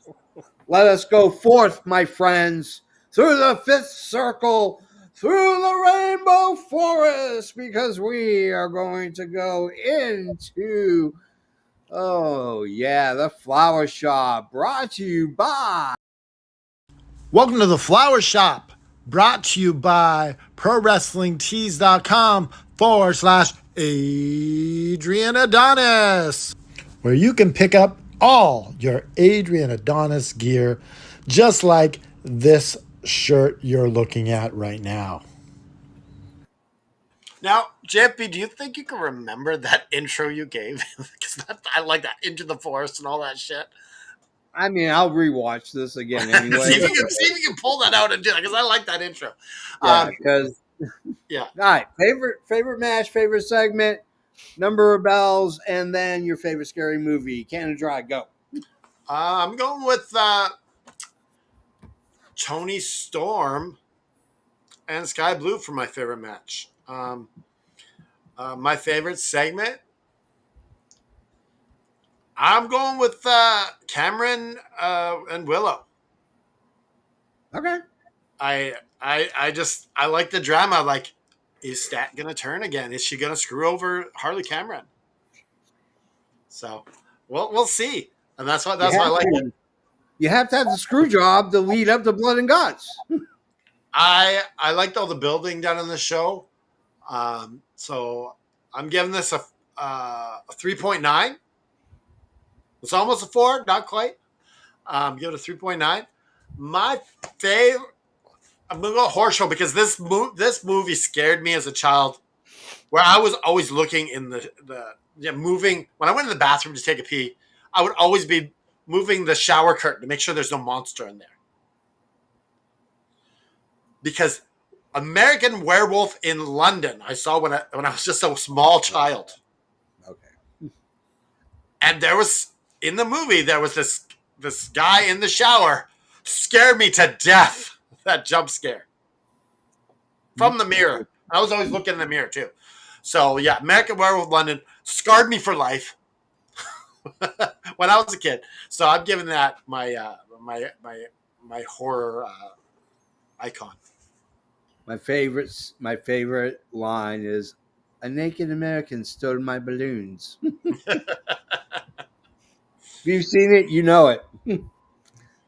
Speaker 1: Let us go forth, my friends, through the fifth circle, through the rainbow forest, because we are going to go into, the flower shop, brought to you by.
Speaker 2: Welcome to the Flower Shop, brought to you by ProWrestlingTees.com/Adrian Adonis, where you can pick up all your Adrian Adonis gear, just like this shirt you're looking at right now. Now, JFB, do you think you can remember that intro you gave? Because I like that, Into the Forest and all that shit.
Speaker 1: I mean, I'll rewatch this again anyway.
Speaker 2: see if you can pull that out and do that, because I like that intro.
Speaker 1: Yeah, because
Speaker 2: yeah.
Speaker 1: All right, favorite match, favorite segment, number of bells, and then your favorite scary movie. Canada Dry, go.
Speaker 2: I'm going with Tony Storm and Sky Blue for my favorite match. My favorite segment, I'm going with Cameron and Willow.
Speaker 1: Okay.
Speaker 2: I like the drama. Like, is Stat gonna turn again? Is she gonna screw over Harley Cameron? So, we'll see. And that's why I like it.
Speaker 1: You have to have the screw job to lead up to Blood and Guts.
Speaker 2: I liked all the building done in the show. So I'm giving this a 3.9. It's almost a 4, not quite. Give it a 3.9. My favorite, I'm gonna go horse show, because this movie scared me as a child, where I was always looking in moving when I went to the bathroom to take a pee. I would always be moving the shower curtain to make sure there's no monster in there. Because American Werewolf in London, I saw when I was just a small child.
Speaker 1: Okay.
Speaker 2: And in the movie, there was this guy in the shower, scared me to death. That jump scare. From the mirror. I was always looking in the mirror too. So yeah, American Werewolf London scarred me for life when I was a kid. So I'm giving that my horror icon.
Speaker 1: My favorite line is, "A naked American stole my balloons." If you've seen it, you know it.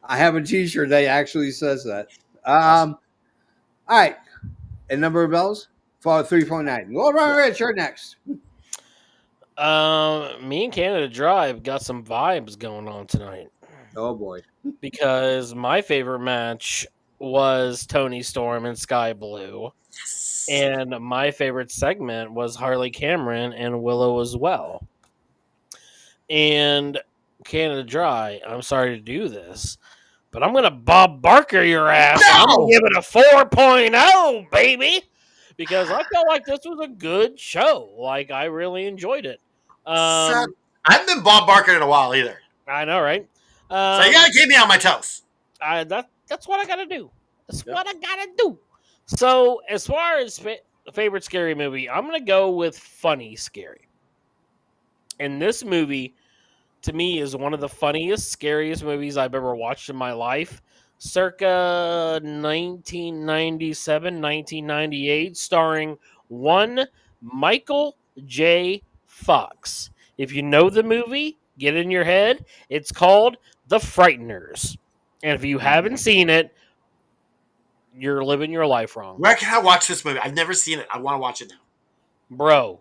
Speaker 1: I have a T-shirt that actually says that. All right, and number of bells for 3.9. Lord Rich, you're next.
Speaker 4: Me and Canada Drive got some vibes going on tonight,
Speaker 1: Oh boy.
Speaker 4: because my favorite match was Tony Storm and Sky Blue, and my favorite segment was Harley Cameron and Willow as well. And Canada Dry, I'm sorry to do this, but I'm gonna Bob Barker your ass.
Speaker 2: No!
Speaker 4: I'm gonna give it a 4.0, baby, because I felt like this was a good show. Like, I really enjoyed it.
Speaker 2: I haven't been Bob Barker in a while either.
Speaker 4: I know, right?
Speaker 2: So you gotta keep me on my toes.
Speaker 4: That's what I gotta do. That's what I gotta do. So, as far as favorite scary movie, I'm gonna go with Funny Scary. And this movie, to me, is one of the funniest, scariest movies I've ever watched in my life. Circa 1997, 1998, starring one Michael J. Fox. If you know the movie, get it in your head. It's called The Frighteners. And if you haven't seen it, you're living your life wrong.
Speaker 2: Where can I watch this movie? I've never seen it. I want to watch it now.
Speaker 4: Bro,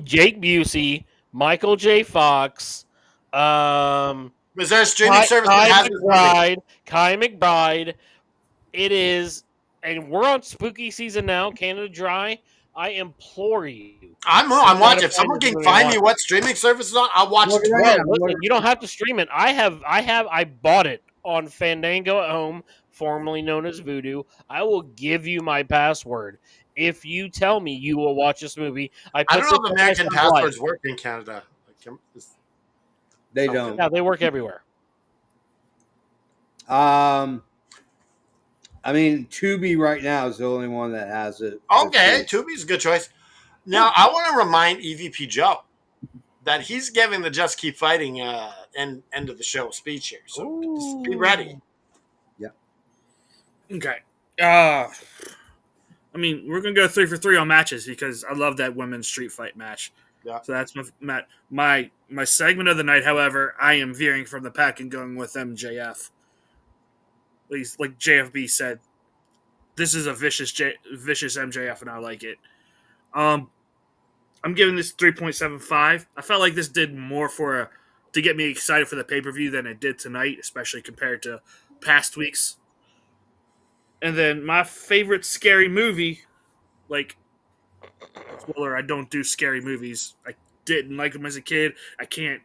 Speaker 4: Jake Busey, Michael J. Fox,
Speaker 2: Is there a streaming service that has this movie?
Speaker 4: Kai McBride. It is, and we're on spooky season now, Canada Dry. I implore you.
Speaker 2: I'm watching. If someone can find me what streaming service is on, I'll watch it.
Speaker 4: Listen, you don't have to stream it. I bought it on Fandango at Home, formerly known as Vudu. I will give you my password if you tell me you will watch this movie.
Speaker 2: I don't know if American passwords work in Canada.
Speaker 1: They don't.
Speaker 4: Yeah, they work everywhere.
Speaker 1: I mean, Tubi right now is the only one that has it.
Speaker 2: Okay, Tubi's a good choice. Now, I want to remind EVP Joe that he's giving the Just Keep Fighting end of the show speech here. So just be
Speaker 4: Ooh.
Speaker 2: ready.
Speaker 3: Okay. I mean, we're gonna go 3 for 3 on matches because I love that women's street fight match.
Speaker 2: Yeah.
Speaker 3: So that's my segment of the night. However, I am veering from the pack and going with MJF. At least, like JFB said, this is a vicious MJF, and I like it. I'm giving this 3.75. I felt like this did more to get me excited for the pay per view than it did tonight, especially compared to past weeks. And then my favorite scary movie, like, spoiler, I don't do scary movies. I didn't like them as a kid. I can't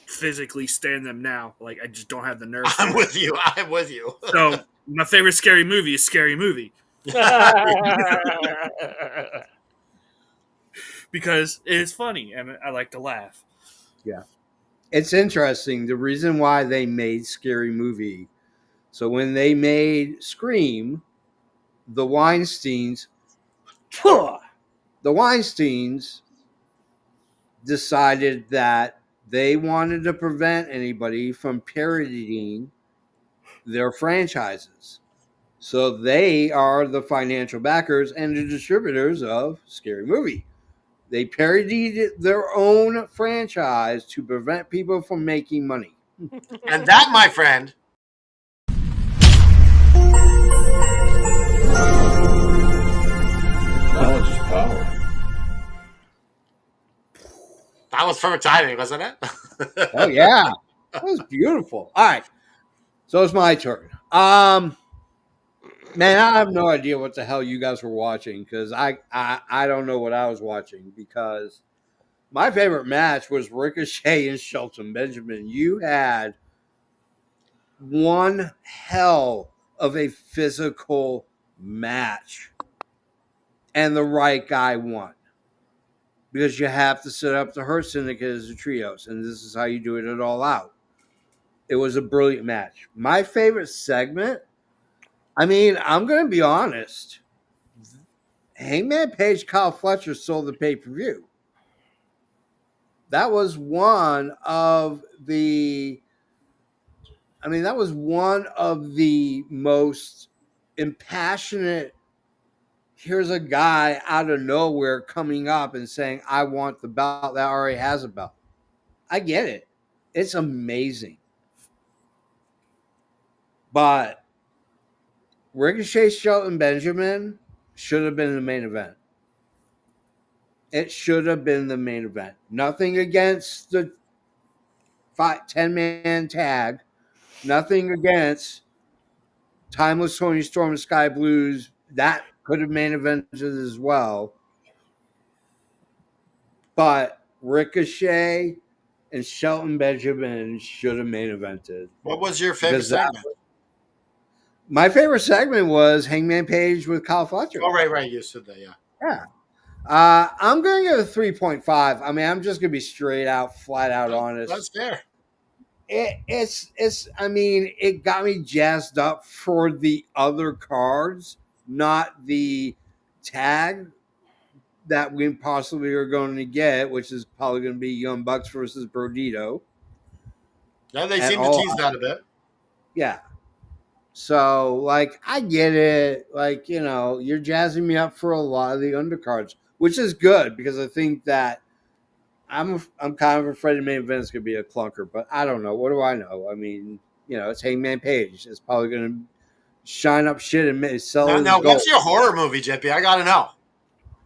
Speaker 3: physically stand them now. Like, I just don't have the nerve
Speaker 2: I'm
Speaker 3: for it.
Speaker 2: with you. I'm with you.
Speaker 3: So my favorite scary movie is Scary Movie because it is funny and I like to laugh.
Speaker 1: Yeah. It's interesting. The reason why they made Scary Movie. So when they made Scream, the Weinsteins decided that they wanted to prevent anybody from parodying their franchises. So they are the financial backers and the distributors of Scary Movie. They parodied their own franchise to prevent people from making money.
Speaker 2: And that, my friend,
Speaker 5: Knowledge is power.
Speaker 2: that was perfect timing, wasn't it?
Speaker 1: Oh yeah, that was beautiful. All right, so it's my turn. Man, I have no idea what the hell you guys were watching because I don't know what I was watching because my favorite match was Ricochet and Shelton Benjamin. You had one hell of a physical match, and the right guy won because you have to set up the Hurt Syndicate as a trios, and this is how you do it at All Out. It was a brilliant match. My favorite segment, I mean, I'm going to be honest. Hangman Page, Kyle Fletcher sold the pay-per-view. That was one of the most impassionate. Here's a guy out of nowhere coming up and saying, I want the belt that already has a belt. I get it. It's amazing. But Ricochet, Shelton Benjamin should have been the main event. It should have been the main event. Nothing against the 10-man tag. Nothing against Timeless Tony Storm and Sky Blues. That could have main evented as well. But Ricochet and Shelton Benjamin should have main evented.
Speaker 2: What was your favorite segment?
Speaker 1: My favorite segment was Hangman Page with Kyle Fletcher.
Speaker 2: Oh, right. You said that, yeah.
Speaker 1: Yeah. I'm going to give it a 3.5. I mean, I'm just going to be flat out honest.
Speaker 2: That's fair.
Speaker 1: It got me jazzed up for the other cards, not the tag that we possibly are going to get, which is probably going to be Young Bucks versus Brodito.
Speaker 2: Yeah, they seem to tease that a bit.
Speaker 1: Yeah. So, like, I get it. Like, you're jazzing me up for a lot of the undercards, which is good because I think that I'm kind of afraid the main event is going to be a clunker, but I don't know. What do I know? I mean, it's Hangman Page. It's probably going to shine up shit and sell.
Speaker 2: Now, what's your horror movie, JP? I got to know.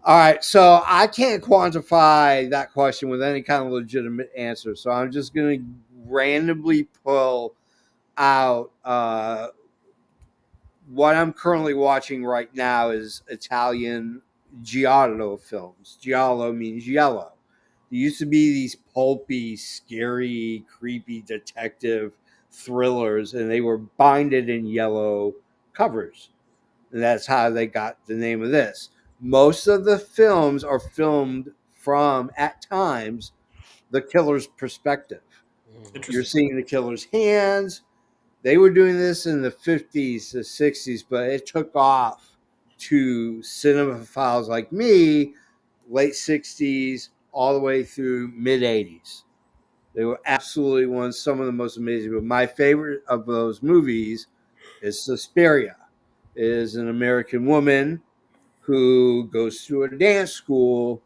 Speaker 1: All right, so I can't quantify that question with any kind of legitimate answer. So I'm just going to randomly pull out what I'm currently watching right now is Italian giallo films. Giallo means yellow. There used to be these pulpy, scary, creepy detective thrillers, and they were binded in yellow covers. And that's how they got the name of this. Most of the films are filmed from, at times, the killer's perspective. You're seeing the killer's hands. They were doing this in the 50s, the 60s, but it took off to cinemaphiles like me, late 60s, all the way through mid 80s. They were absolutely some of the most amazing. But my favorite of those movies is Suspiria. It is an American woman who goes through a dance school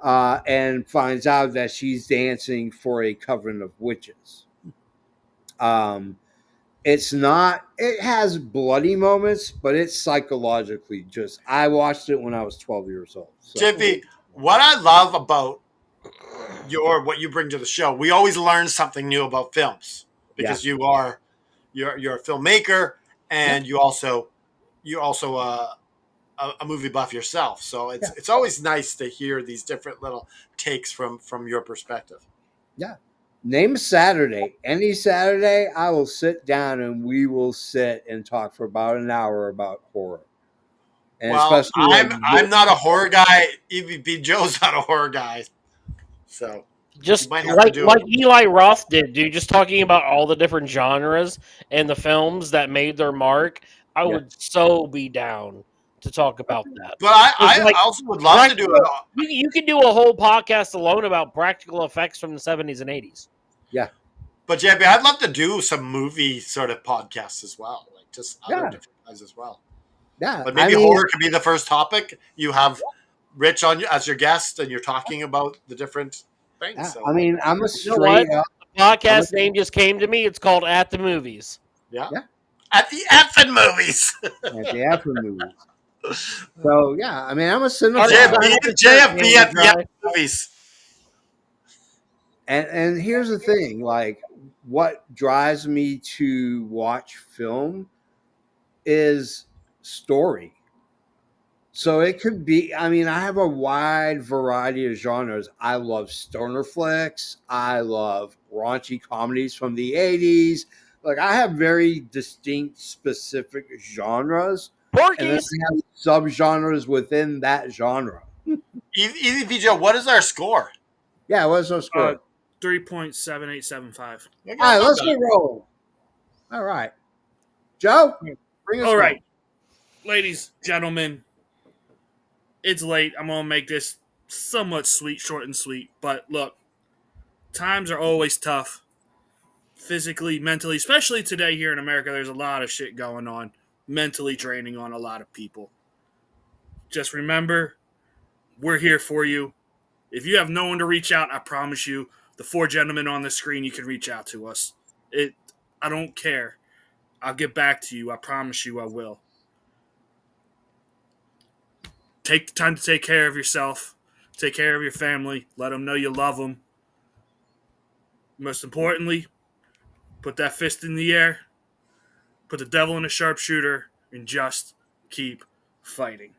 Speaker 1: and finds out that she's dancing for a coven of witches. Um, it's not. It has bloody moments, but it's psychologically just. I watched it when I was 12 years old. So.
Speaker 2: Jiffy, what I love about what you bring to the show, we always learn something new about films because you're a filmmaker and you're also a movie buff yourself. So it's always nice to hear these different little takes from your perspective.
Speaker 1: Yeah. Name a Saturday. Any Saturday, I will sit down and we will sit and talk for about an hour about horror. And
Speaker 2: well,
Speaker 1: especially
Speaker 2: I'm not a horror guy. EVP Joe's not a horror guy. So
Speaker 4: Just
Speaker 2: might have to do
Speaker 4: like Eli Roth did, dude. Just talking about all the different genres and the films that made their mark. I would so be down to talk about that.
Speaker 2: But I also would love to do it.
Speaker 4: You can do a whole podcast alone about practical effects from the 70s and 80s.
Speaker 1: Yeah.
Speaker 2: But JB, I'd love to do some movie sort of podcasts as well, like just other different guys as well.
Speaker 1: Yeah,
Speaker 2: but maybe horror could be the first topic. You have Rich on as your guest, and you're talking about the different things.
Speaker 1: Yeah,
Speaker 2: so.
Speaker 1: I mean, I'm a straight up.
Speaker 4: The podcast name just came to me. It's called At the Movies.
Speaker 2: Yeah. At the effing movies.
Speaker 1: At the effing movies. So yeah, I mean, I'm a cinephile.
Speaker 2: JFB at the movies.
Speaker 1: And here's the thing, like, what drives me to watch film is story. So it could be, I mean, I have a wide variety of genres. I love stoner flicks. I love raunchy comedies from the 80s. Like, I have very distinct, specific genres.
Speaker 4: Porkies.
Speaker 1: And then I have subgenres within that genre.
Speaker 2: EVP Joe, what is our score?
Speaker 1: Yeah, what's our score?
Speaker 3: 3.7875.
Speaker 1: All right, let's get rolling. All right. Joe, bring us
Speaker 3: All right. Ladies, gentlemen, it's late. I'm going to make this somewhat sweet, short and sweet. But look, times are always tough. Physically, mentally, especially today here in America, there's a lot of shit going on. Mentally draining on a lot of people. Just remember, we're here for you. If you have no one to reach out, I promise you, the 4 gentlemen on the screen, you can reach out to us. I don't care. I'll get back to you. I promise you I will. Take the time to take care of yourself. Take care of your family. Let them know you love them. Most importantly, put that fist in the air. Put the devil in a sharpshooter and just keep fighting.